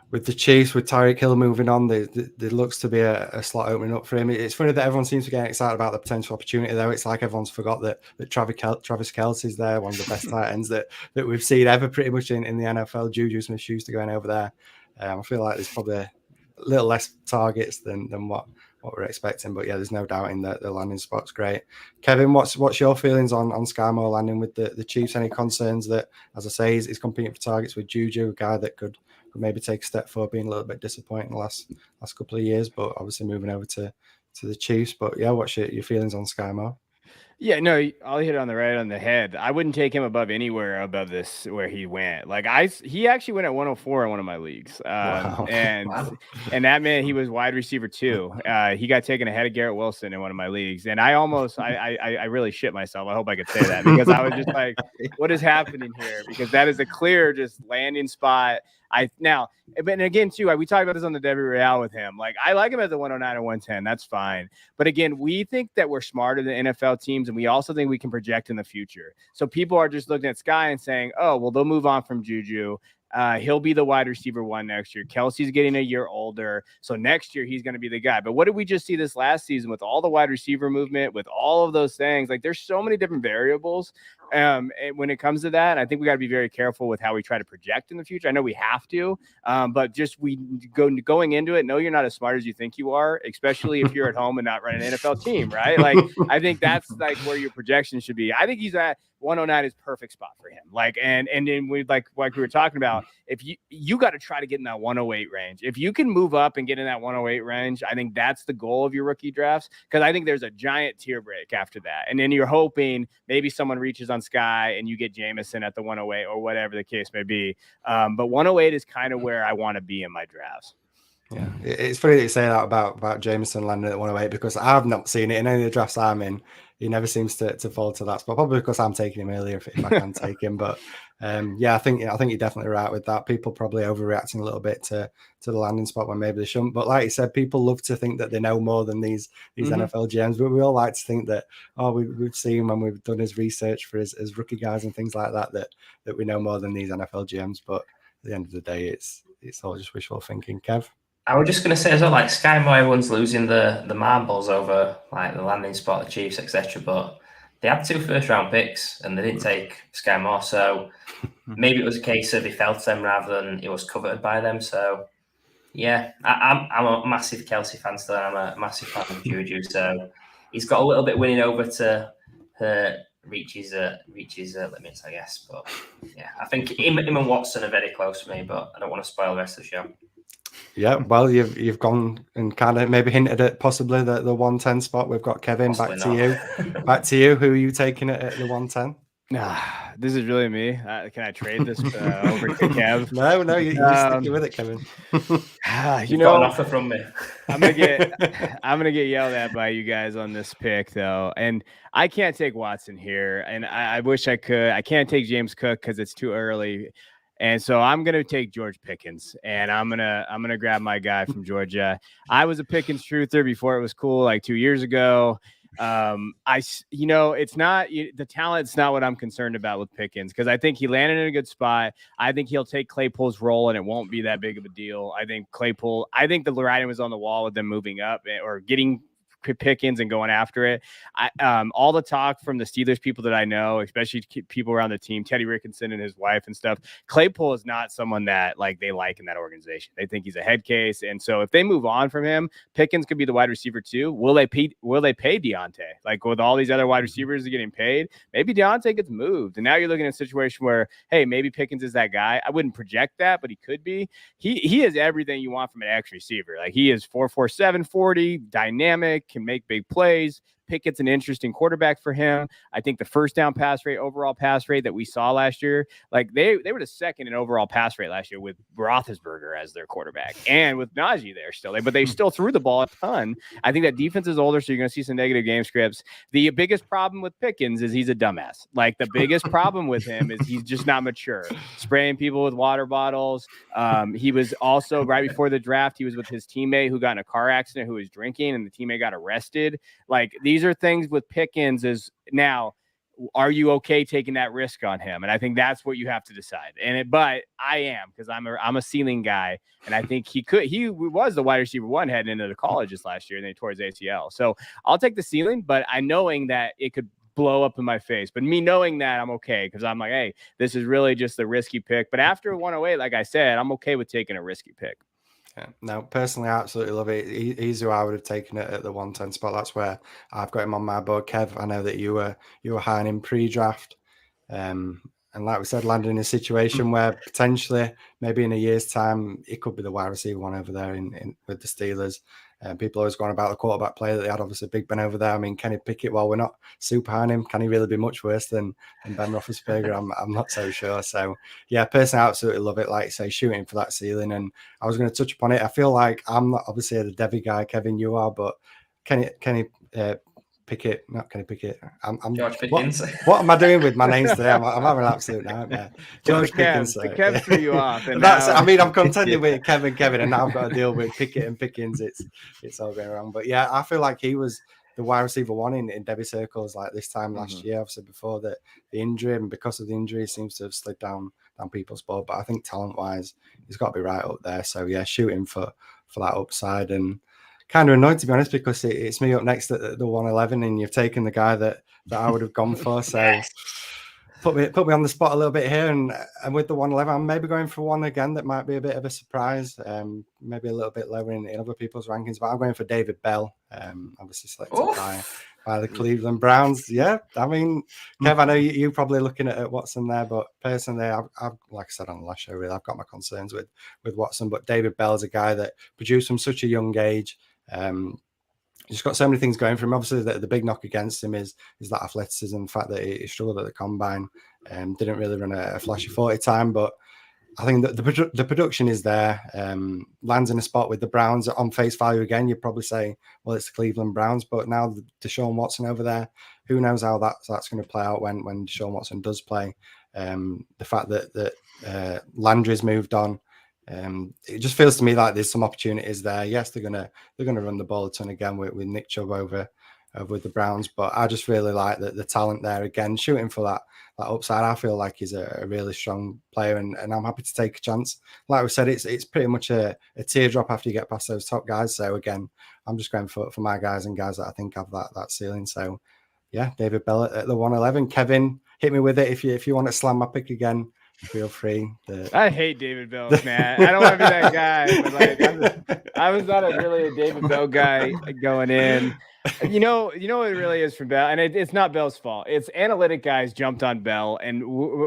with the Chiefs, with Tyreek Hill moving on, there looks to be a slot opening up for him. It's funny that everyone seems to get excited about the potential opportunity, though. It's like everyone's forgot that Travis Kelce's there, one of the best tight ends that we've seen ever pretty much in the NFL. Juju Smith-Schuster going over there. I feel like there's probably a little less targets than what we're expecting, but yeah, there's no doubting that the landing spot's great. Kevin, what's your feelings on Sky Moore landing with the Chiefs? Any concerns that, as I say, he's competing for targets with Juju, a guy that could maybe take a step forward, being a little bit disappointing the last couple of years, but obviously moving over to the Chiefs. But yeah, what's your feelings on Sky Moore? Yeah, no, I'll hit it on the head. I wouldn't take him anywhere above this where he went. Like he actually went at 104 in one of my leagues. Wow. And that meant he was wide receiver 2. He got taken ahead of Garrett Wilson in one of my leagues. And I almost, I really shit myself. I hope I could say that because I was just like, what is happening here? Because that is a clear just landing spot. But again, too, we talked about this on the Debbie Real with him. Like, I like him at the 109 or 110. That's fine. But again, we think that we're smarter than NFL teams, and we also think we can project in the future. So people are just looking at Sky and saying, oh, well, they'll move on from Juju. He'll be the wide receiver 1 next year. Kelsey's getting a year older. So next year he's going to be the guy. But what did we just see this last season with all the wide receiver movement, with all of those things? Like, there's so many different variables when it comes to that. I think we got to be very careful with how we try to project in the future. I know we have to, but just going into it, know you're not as smart as you think you are, especially if you're at home and not running an NFL team, right? Like, I think that's like where your projection should be. I think he's at 109 is perfect spot for him. Like, and then we like we were talking about, if you got to try to get in that 108 range. If you can move up and get in that 108 range, I think that's the goal of your rookie drafts, because I think there's a giant tier break after that. And then you're hoping maybe someone reaches on Sky and you get Jameson at the 108 or whatever the case may be. But 108 is kind of where I want to be in my drafts. Yeah, it's funny that you say that about Jameson landing at 108, because I've not seen it in any of the drafts I'm in. He never seems to fall to that spot, probably because I'm taking him earlier if I can take him. But yeah, I think you're definitely right with that. People probably overreacting a little bit to the landing spot when maybe they shouldn't. But like you said, people love to think that they know more than these NFL GMs. But we all like to think that, we've seen when we've done his research for his rookie guys and things like that we know more than these NFL GMs. But at the end of the day, it's all just wishful thinking. Kev? I was just going to say as well, like Sky Moore, everyone's losing the marbles over like the landing spot, the Chiefs, etc. But they had 2 first-round picks and they didn't take Sky Moore. So maybe it was a case of he fell to them rather than it was coveted by them. So yeah, I'm a massive Kelsey fan still. I'm a massive fan of Juju. So he's got a little bit winning over to reach his limits, I guess. But yeah, I think him and Watson are very close for me, but I don't want to spoil the rest of the show. Yeah, well, you've gone and kind of maybe hinted at possibly the 110 spot. We've got Kevin. Back to you. Who are you taking at the 110? This is really me. Can I trade this over to Kev? No, you're sticking with it, Kevin. You got an offer from me. I'm gonna get yelled at by you guys on this pick though, and I can't take Watson here, and I wish I could. I can't take James Cook because it's too early. And so I'm going to take George Pickens, and I'm going to grab my guy from Georgia. I was a Pickens truther before it was cool, like 2 years ago. It's not the talent's not what I'm concerned about with Pickens, because I think he landed in a good spot. I think he'll take Claypool's role and it won't be that big of a deal. I think the writing was on the wall with them moving up or getting Pickens and going after it. All the talk from the Steelers people that I know, especially people around the team, Teddy Rickinson and his wife and stuff, Claypool is not someone that they like in that organization. They think he's a head case, and so if they move on from him, Pickens could be the wide receiver too. Will they pay Deontay? Like with all these other wide receivers getting paid, maybe Deontay gets moved, and now you're looking at a situation where, hey, maybe Pickens is that guy. I wouldn't project that, but he could be. He is everything you want from an X receiver. Like he is 4.47 40, dynamic, can make big plays. Pickett's an interesting quarterback for him. I think the first down pass rate, overall pass rate that we saw last year, like they were the second in overall pass rate last year with Roethlisberger as their quarterback and with Najee there still. But they still threw the ball a ton. I think that defense is older, so you're going to see some negative game scripts. The biggest problem with Pickens is he's a dumbass. Like the biggest problem with him is he's just not mature. Spraying people with water bottles. He was also right before the draft, he was with his teammate who got in a car accident who was drinking, and the teammate got arrested. Like these are things with Pickens is now, are you okay taking that risk on him? And I think that's what you have to decide. But I am, because I'm a ceiling guy, and I think he was the wide receiver 1 heading into the colleges last year, and then he tore his ACL. So I'll take the ceiling, but I knowing that it could blow up in my face. But me knowing that, I'm okay, because I'm like, hey, this is really just a risky pick. But after 108, like I said, I'm okay with taking a risky pick. Yeah. No, personally, I absolutely love it. He's who I would have taken it at the 110 spot. That's where I've got him on my board. Kev, I know that you were high on him pre-draft. And like we said, landing in a situation where potentially, maybe in a year's time, it could be the wide receiver 1 over there in with the Steelers. People always going about the quarterback play that they had. Obviously, Big Ben over there. I mean, Kenny Pickett, while we're not super high on him, can he really be much worse than Ben Roethlisberger? I'm not so sure. So, yeah, personally, I absolutely love it. Like you say, shooting for that ceiling. And I was going to touch upon it. I feel like I'm not obviously the Devy guy, Kevin, you are, but Kenny Pickett, not Kenny Pickett. I'm George Pickens. What am I doing with my names today? I'm having an absolute nightmare. George Pickens. The Kev threw you off. And I'm contending with Kevin, and now I've got to deal with Pickett and Pickens. It's all going wrong. But yeah, I feel like he was the wide receiver 1 in Debbie circles like this time last year, obviously before the injury, and because of the injury, he seems to have slid down people's board. But I think talent-wise, he's got to be right up there. So yeah, shooting for that upside. And kind of annoyed, to be honest, because it's me up next at the 111, and you've taken the guy that I would have gone for. So put me on the spot a little bit here, and with the 111, I'm maybe going for one again that might be a bit of a surprise, maybe a little bit lower in other people's rankings. But I'm going for David Bell, obviously selected by by the Cleveland Browns. Yeah, I mean, Kev, I know you're probably looking at Watson there, but personally, I've like I said on the last show, really, I've got my concerns with Watson. But David Bell is a guy that produced from such a young age. He's got so many things going for him. Obviously, the big knock against him is that athleticism, the fact that he struggled at the combine, didn't really run a flashy 40 time, but I think that the production is there. Lands in a spot with the Browns on face value again. You'd probably say, well, it's the Cleveland Browns, but now Deshaun Watson over there, who knows how that's going to play out when Deshaun Watson does play. The fact that Landry's moved on, it just feels to me like there's some opportunities there. Yes, they're gonna run the ball a ton again with Nick Chubb over with the Browns, but I just really like the talent there again, shooting for that upside. I feel like he's a really strong player, and I'm happy to take a chance. Like we said, it's pretty much a teardrop after you get past those top guys. So again, I'm just going for my guys and guys that I think have that ceiling. So yeah, David Bell at the 111. Kevin, hit me with it if you want to slam my pick again. Feel free. I hate David Bell, man. I don't want to be that guy. But like, I was not really a David Bell guy going in. You know what it really is for Bell, and it's not Bell's fault. It's analytic guys jumped on Bell, and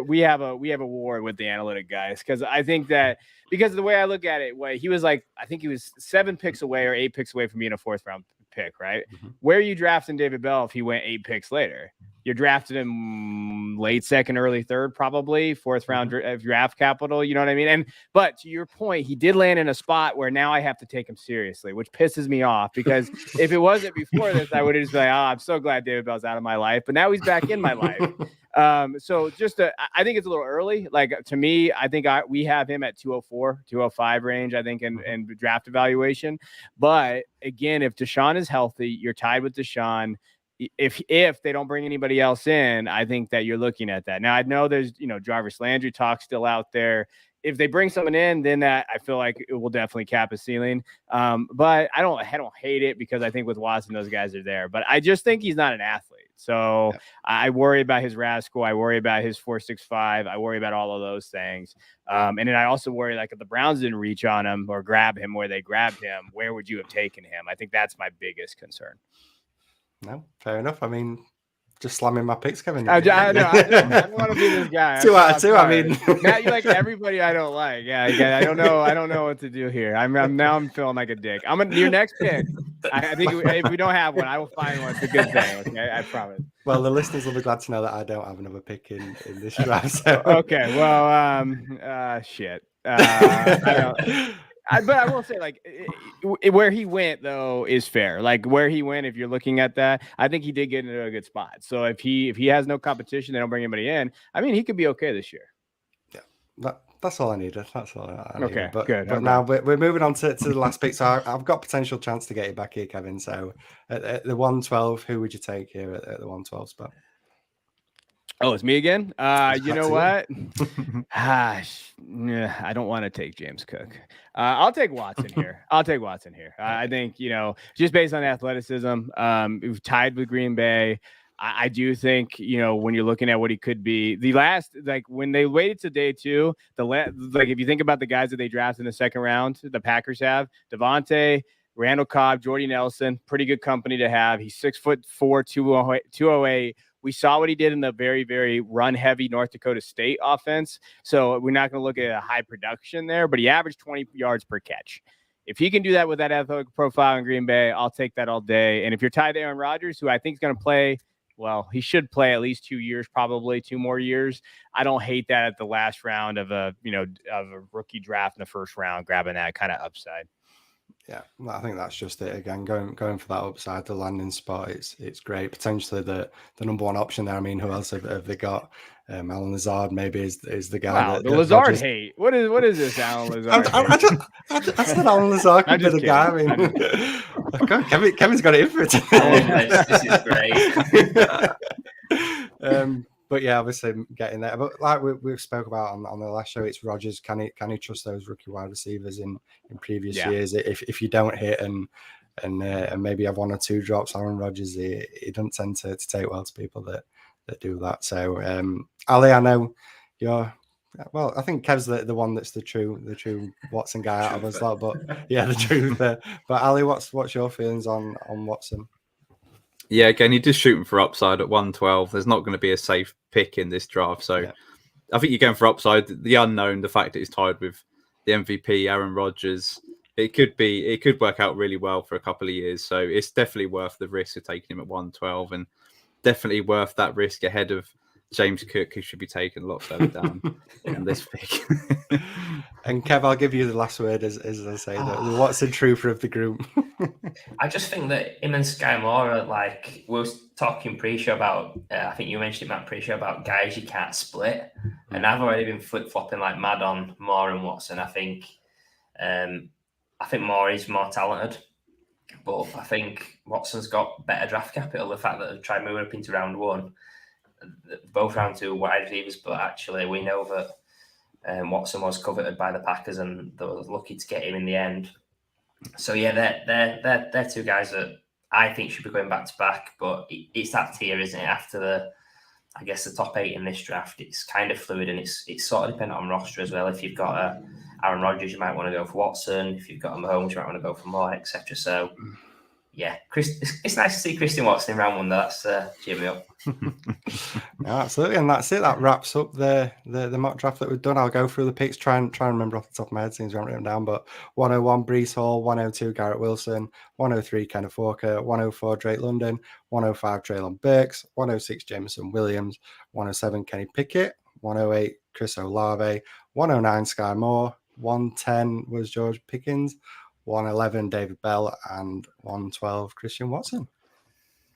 we have a war with the analytic guys because I think that because of the way I look at it, he was like, I think he was 7 picks away or 8 picks away from being a 4th round pick, right? Mm-hmm. Where are you drafting David Bell if he went 8 picks later? You're drafting him late 2nd, early 3rd, probably 4th round draft capital. You know what I mean? But to your point, he did land in a spot where now I have to take him seriously, which pisses me off because if it wasn't before this, I would have just been like, I'm so glad David Bell's out of my life, but now he's back in my life. So I think it's a little early. Like to me, I think we have him at 204, 205 range, I think, in draft evaluation. But again, if Deshaun is healthy, you're tied with Deshaun. If they don't bring anybody else in, I think that you're looking at that. Now I know there's Jarvis Landry talk still out there. If they bring someone in, then that I feel like it will definitely cap a ceiling. But I don't hate it because I think with Watson those guys are there. But I just think he's not an athlete. So yeah. I worry about his RAS score. I worry about his 4.65. I worry about all of those things. And then I also worry like if the Browns didn't reach on him or grab him where they grabbed him, where would you have taken him? I think that's my biggest concern. No, fair enough. I mean, just slamming my picks, Kevin. I don't want to be this guy. 2 out of 2. I mean, Matt, you like everybody I don't like. Yeah, I don't know what to do here. I'm feeling like a dick. Your next pick. I think if we don't have one, I will find one. It's a good thing. Okay, I promise. Well, the listeners will be glad to know that I don't have another pick in this draft. So. Okay. Well, shit. But I will say, like, where he went though is fair. Like where he went, if you're looking at that, I think he did get into a good spot. So if he has no competition, they don't bring anybody in. I mean, he could be okay this year. Yeah, that's all I needed. That's all I needed. Okay, but, good. But now we're moving on to the last pick. So I've got potential chance to get you back here, Kevin. So at the 112, who would you take here at the 112 spot? Oh, it's me again. You know what? I don't want to take James Cook. I'll take Watson here. I think, just based on athleticism, we've tied with Green Bay. I do think, when you're looking at what he could be, the last, like when they waited to day 2, if you think about the guys that they drafted in the 2nd round, the Packers have Devontae, Randall Cobb, Jordy Nelson, pretty good company to have. He's 6'4", 208. We saw what he did in the very, very run-heavy North Dakota State offense. So we're not going to look at a high production there, but he averaged 20 yards per catch. If he can do that with that athletic profile in Green Bay, I'll take that all day. And if you're tied to Aaron Rodgers, who I think is going to play, well, he should play at least 2 years, probably 2 more years. I don't hate that at the last round of a rookie draft in the 1st round, grabbing that kind of upside. Yeah, I think that's just it again. Going for that upside, the landing spot. It's great. Potentially the number 1 option there. I mean, who else have they got? Alan Lazard maybe is the guy. Wow, the Lazard hate. What is this, Alan Lazard? I said Alan Lazard could be the guy. I mean, Kevin's got it in for it. This is great. But yeah, obviously getting there. But like we spoke about on the last show, it's Rodgers. Can he trust those rookie wide receivers in previous years? If you don't hit and maybe have 1 or 2 drops, Aaron Rodgers, he doesn't tend to take well to people that do that. So Ali, I know you're. Well, I think Kev's the one that's the true Watson guy out of us lot. But yeah, the truth. But Ali, what's your feelings on Watson? Yeah, again, you're just shooting for upside at 112. There's not going to be a safe pick in this draft. So I think you're going for upside. The unknown, the fact that he's tied with the MVP, Aaron Rodgers, it could work out really well for a couple of years. So it's definitely worth the risk of taking him at 112 and definitely worth that risk ahead of James Cook, who should be taken a lot further down in this pick. And Kev, I'll give you the last word, as I say, the Watson trooper of the group. I just think that him and Sky Moore are like, we were talking pre-show about, I think you mentioned it, Matt, pre-show about guys you can't split. And I've already been flip-flopping like mad on Moore and Watson. I think Moore is more talented, but I think Watson's got better draft capital. The fact that they've tried moving up into round one, both round two wide receivers, but actually we know that Watson was coveted by the Packers and they were lucky to get him in the end. So yeah, they're two guys that I think should be going back to back, but it's that tier, isn't it? After the top 8 in this draft, it's kind of fluid and it's sort of dependent on roster as well. If you've got Aaron Rodgers, you might want to go for Watson. If you've got a Mahomes, you might want to go for Moore, etc. So yeah, it's nice to see Christian Watson in round 1. That's cheer me up. No, absolutely, and that's it. That wraps up the mock draft that we've done. I'll go through the picks, try and remember off the top of my head, since we haven't written them down. But 101 Breece Hall, 102 Garrett Wilson, 103 Kenneth Walker, 104 Drake London, 105 Trey Lundberg, 106 Jameson Williams, 107 Kenny Pickett, 108 Chris Olave, 109 Sky Moore, 110 was George Pickens, 111 David Bell, and 112 Christian Watson.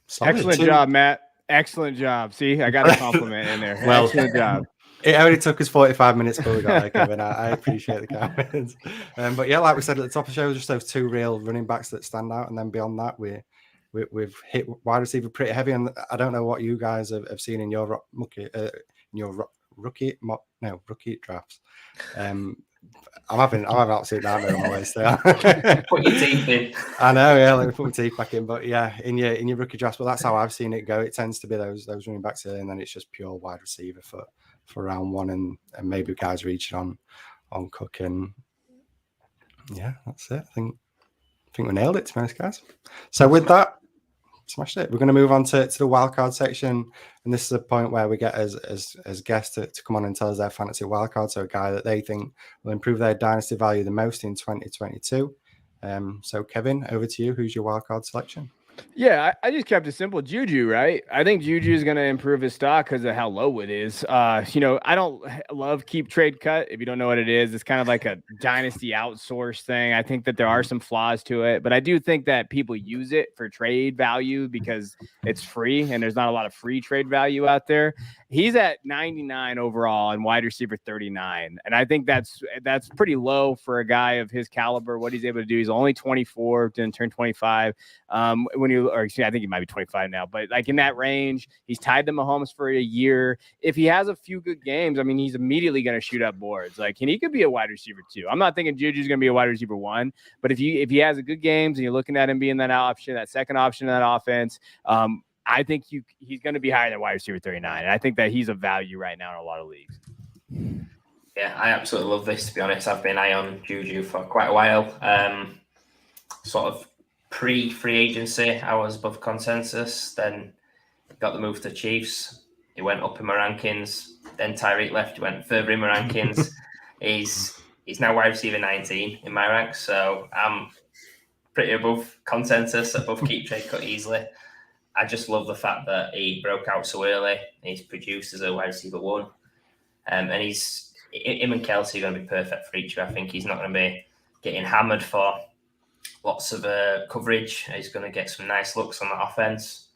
Solid. Excellent job, Matt. Excellent job. See, I got a compliment in there. Well, excellent job. It only took us 45 minutes, but we got there, Kevin. I appreciate the comments. But yeah, like we said at the top of the show, just those 2 real running backs that stand out, and then beyond that, we've hit wide receiver pretty heavy. And I don't know what you guys have seen in your rookie drafts. I'm having absolute nightmare on my way still. Put your teeth in. I know, yeah. Let me put my teeth back in. But yeah, in your rookie draft, but that's how I've seen it go. It tends to be those running backs early, and then it's just pure wide receiver for round 1, and maybe guys reaching on Cook. And yeah, that's it. I think we nailed it, to be honest, guys. So with that, smashed it. We're going to move on to the wildcard section, and this is a point where we get as guests to come on and tell us their fantasy wildcard. So a guy that they think will improve their dynasty value the most in 2022. So Kevin, over to you. Who's your wildcard selection? Yeah, I just kept it simple. Juju, right? I think Juju is going to improve his stock because of how low it is. I don't love keep trade cut. If you don't know what it is, it's kind of like a dynasty outsource thing. I think that there are some flaws to it, but I do think that people use it for trade value because it's free and there's not a lot of free trade value out there. He's at 99 overall and wide receiver 39. And I think that's pretty low for a guy of his caliber, what he's able to do. He's only 24, didn't turn 25. I think he might be 25 now, but like in that range, he's tied to Mahomes for a year. If he has a few good games, I mean, he's immediately going to shoot up boards. Like, and he could be a wide receiver 2. I'm not thinking Juju's going to be a wide receiver 1, but if he has a good games and you're looking at him being that option, that second option in that offense, I think he's going to be higher than wide receiver 39. And I think that he's a value right now in a lot of leagues. Yeah, I absolutely love this, to be honest. I've been eye on Juju for quite a while. Sort of pre-free agency, I was above consensus. Then got the move to the Chiefs. He went up in my rankings. Then Tyreek left. He went further in my rankings. He's now wide receiver 19 in my ranks. So I'm pretty above consensus, above keep trade cut easily. I just love the fact that he broke out so early. He's produced as a wide receiver 1. And him and Kelsey are going to be perfect for each other. I think he's not going to be getting hammered for lots of coverage. He's going to get some nice looks on the offense.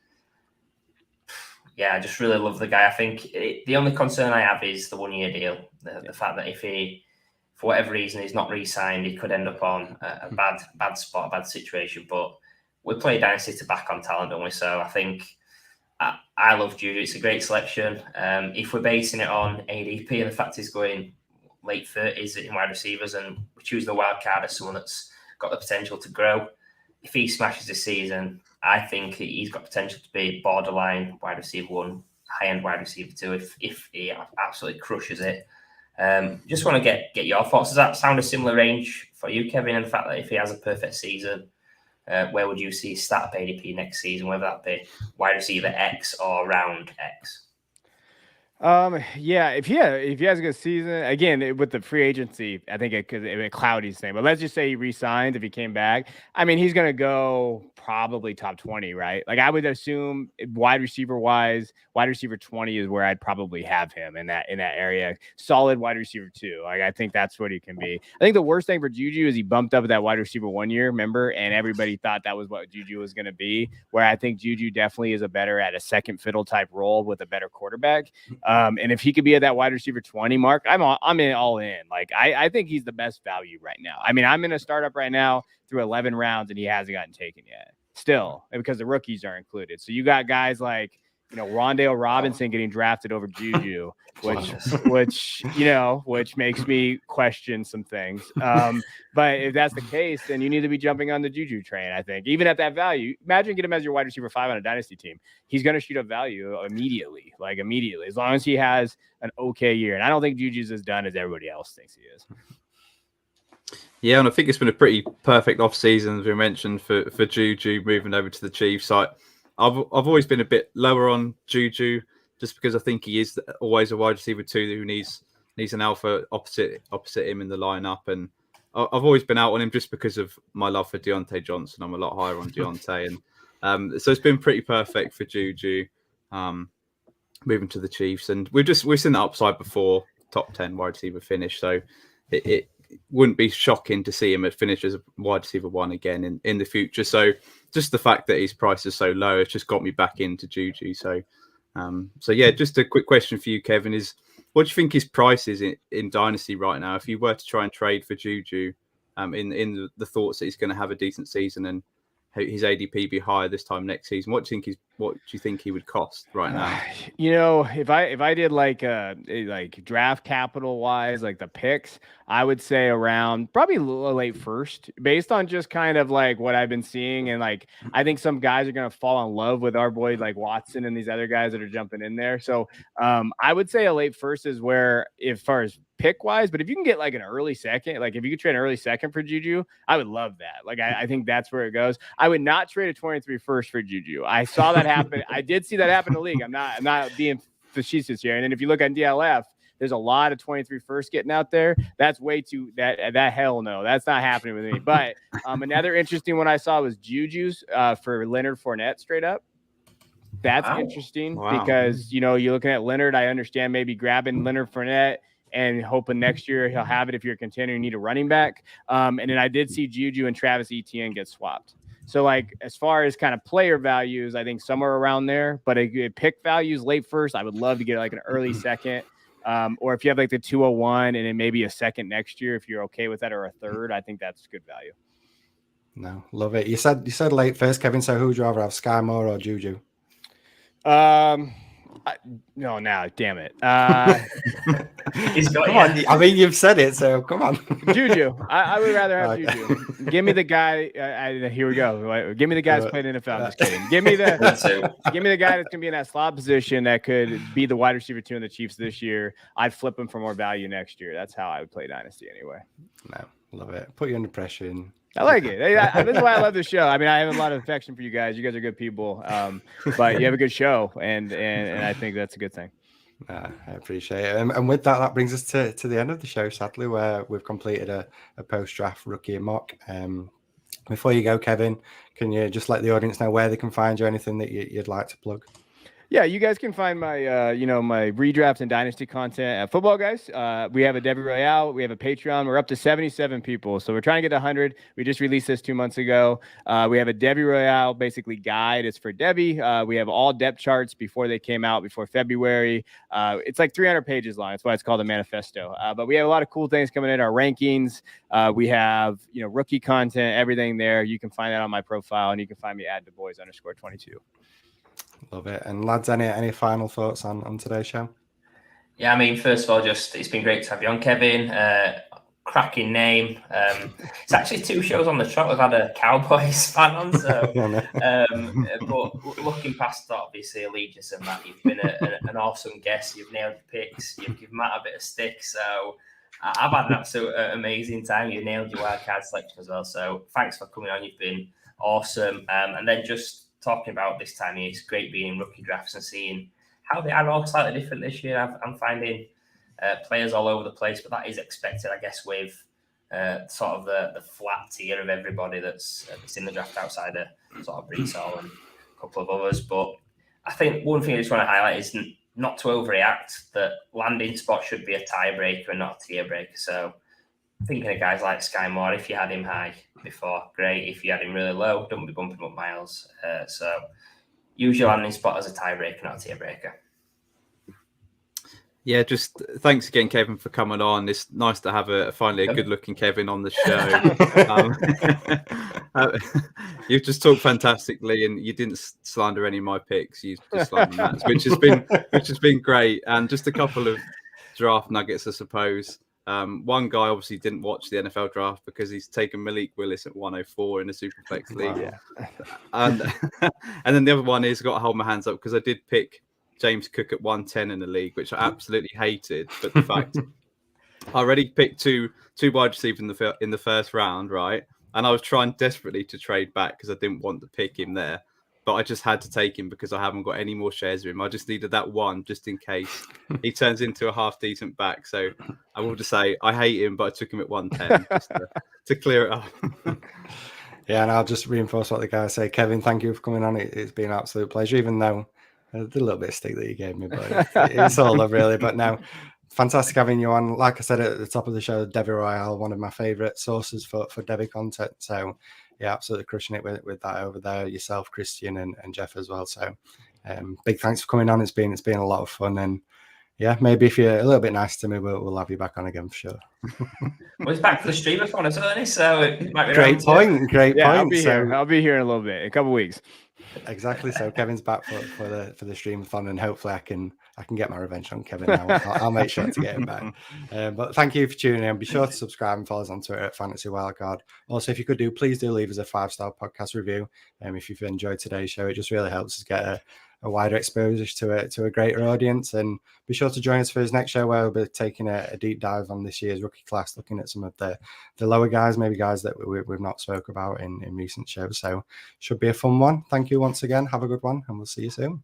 Yeah, I just really love the guy. I think the only concern I have is the 1-year deal. The fact that if he, for whatever reason, he's not re-signed, he could end up on a bad spot, a bad situation. But we play Dynasty to back on talent, don't we? So I think I love Juju. It's a great selection. If we're basing it on ADP and the fact he's going late 30s in wide receivers, and we choose the wild card as someone that's got the potential to grow, if he smashes this season, I think he's got potential to be borderline wide receiver 1, high-end wide receiver 2 if he absolutely crushes it. Just want to get your thoughts. Does that sound a similar range for you, Kevin, and the fact that if he has a perfect season, where would you see startup ADP next season, whether that be wide receiver X or round X? Yeah, if he has a good season, again, with the free agency, I think it could cloud his thing. But let's just say he re-signs if he came back. I mean, he's gonna go probably top 20, right? Like I would assume wide receiver 20 is where I'd probably have him in that area. Solid wide receiver 2. Like I think that's what he can be. I think the worst thing for Juju is he bumped up at that wide receiver 1 year, remember? And everybody thought that was what Juju was gonna be. Where I think Juju definitely is a better at a second fiddle type role with a better quarterback. And if he could be at that wide receiver 20 mark, I'm all in. Like I think he's the best value right now. I mean, I'm in a startup right now through 11 rounds and he hasn't gotten taken yet. Still, because the rookies are included. So you got guys like, Rondale Robinson getting drafted over Juju, which makes me question some things. But if that's the case, then you need to be jumping on the Juju train, I think. Even at that value, imagine get him as your wide receiver 5 on a dynasty team. He's going to shoot up value immediately, as long as he has an okay year. And I don't think Juju's as done as everybody else thinks he is. Yeah, and I think it's been a pretty perfect off-season, as we mentioned, for Juju moving over to the Chiefs. I've always been a bit lower on Juju just because I think he is always a wide receiver 2 who needs an alpha opposite him in the lineup. And I've always been out on him just because of my love for Deontay Johnson. I'm a lot higher on Deontay. And so it's been pretty perfect for Juju moving to the Chiefs. And we've seen the upside before top 10 wide receiver finish. So it wouldn't be shocking to see him finish as a wide receiver 1 again in the future. So just the fact that his price is so low, it's just got me back into Juju. So yeah, just a quick question for you, Kevin, is what do you think his price is in Dynasty right now? If you were to try and trade for Juju, in the thoughts that he's going to have a decent season and his ADP be higher this time next season, what do you think he would cost right now? If I did like draft capital wise, like the picks, I would say around probably a late first, based on just kind of like what I've been seeing. And like, I think some guys are going to fall in love with our boy, like Watson and these other guys that are jumping in there. So I would say a late first is where, as far as pick wise, but if you can get like an early second, like if you could trade an early second for Juju, I would love that. Like, I think that's where it goes. I would not trade a 23 first for Juju. I saw that happen. I did see that happen in the league. I'm not being facetious here. And then if you look on DLF, there's a lot of 23 first getting out there. That's way too that hell no. That's not happening with me. But another interesting one I saw was Juju's for Leonard Fournette straight up. That's interesting because, you're looking at Leonard. I understand maybe grabbing Leonard Fournette and hoping next year he'll have it if you're a contender, you need a running back. And then I did see Juju and Travis Etienne get swapped. So, like, as far as kind of player values, I think somewhere around there. But a pick values late first, I would love to get like an early second. Or if you have like the 201 and then maybe a second next year, if you're okay with that, or a third, I think that's good value. No, love it. You said late first, Kevin. So who would you rather have, Sky Moore or Juju? No, now, damn it. He's got come on. I mean, you've said it, so come on. Juju. I would rather have Juju. Give me the guy. Here we go. Give me the guy that's playing NFL. I'm just kidding. Give me the guy that's gonna be in that slot position that could be the wide receiver 2 in the Chiefs this year. I'd flip him for more value next year. That's how I would play Dynasty anyway. No, love it. Put you under pressure. I like it. This is why I love the show. I mean, I have a lot of affection for you guys. You guys are good people, but you have a good show, and I think that's a good thing. I appreciate it. And with that brings us to the end of the show, sadly, where we've completed a post-draft rookie mock. Before you go, Kevin, can you just let the audience know where they can find you, anything that you'd like to plug? Yeah, you guys can find my, my redraft and dynasty content at Football Guys. We have a Debbie Royale. We have a Patreon. We're up to 77 people. So we're trying to get to 100. We just released this 2 months ago. We have a Debbie Royale, basically guide. It's for Debbie. We have all depth charts before they came out, before February. It's like 300 pages long. That's why it's called a manifesto. But we have a lot of cool things coming in, our rankings. We have, rookie content, everything there. You can find that on my profile, and you can find me at DuBois_22. Love it. And lads, any final thoughts on today's show? Yeah, I mean, first of all, it's been great to have you on, Kevin. Cracking name. It's actually 2 shows on the trot. We've had a Cowboys fan on, so but looking past that, obviously allegiance and that, you've been an awesome guest. You've nailed your picks. You've given Matt a bit of stick, so I've had an absolute amazing time. You nailed your wildcard selection as well. So thanks for coming on. You've been awesome. And then just talking about this time of year, it's great being in rookie drafts and seeing how they are all slightly different this year. I'm finding players all over the place, but that is expected, I guess, with sort of the flat tier of everybody that's in the draft outside of sort of Brees Hall and a couple of others. But I think one thing I just want to highlight is not to overreact, that landing spot should be a tiebreaker and not a tier breaker. So thinking of guys like Sky Moore, if you had him high before, great. If you had him really low, don't be bumping up miles. So use your landing spot as a tiebreaker, not a tier breaker. Yeah, just thanks again, Kevin, for coming on. It's nice to have finally a good-looking Kevin on the show. You've just talked fantastically, and you didn't slander any of my picks. You just slandered Matt's, which has been great. And just a couple of draft nuggets, I suppose. One guy obviously didn't watch the NFL draft because he's taken Malik Willis at 104 in the Superflex League. And then the other one is, I've got to hold my hands up because I did pick James Cook at 110 in the league, which I absolutely hated. But the fact I already picked two wide receivers in the first round, right? And I was trying desperately to trade back because I didn't want to pick him there. But I just had to take him because I haven't got any more shares of him. I just needed that one just in case he turns into a half decent back. So I will just say I hate him, but I took him at 110 just to clear it up. Yeah, and I'll just reinforce what the guys say. Kevin, thank you for coming on. It's been an absolute pleasure, even though I did a little bit of stick that you gave me, but it's all love, really. But no, fantastic having you on. Like I said at the top of the show, Debbie Royale, one of my favourite sources for Debbie content. So, yeah, absolutely crushing it with that over there. Yourself, Christian, and Jeff as well. So, big thanks for coming on. It's been a lot of fun, and yeah, maybe if you're a little bit nice to me, we'll have you back on again for sure. Well, it's back to the streamathon, isn't it? So it might be great point. I'll be here. I'll be here in a little bit, a couple weeks. Exactly. So Kevin's back for the streamathon, and hopefully I can get my revenge on Kevin now. I'll make sure to get him back. But thank you for tuning in. Be sure to subscribe and follow us on Twitter at Fantasy Wildcard. Also, if you could please do leave us a 5-star podcast review. If you've enjoyed today's show, it just really helps us get a wider exposure to a greater audience. And be sure to join us for his next show, where we'll be taking a deep dive on this year's rookie class, looking at some of the lower guys, maybe guys that we've not spoke about in recent shows. So should be a fun one. Thank you once again. Have a good one, and we'll see you soon.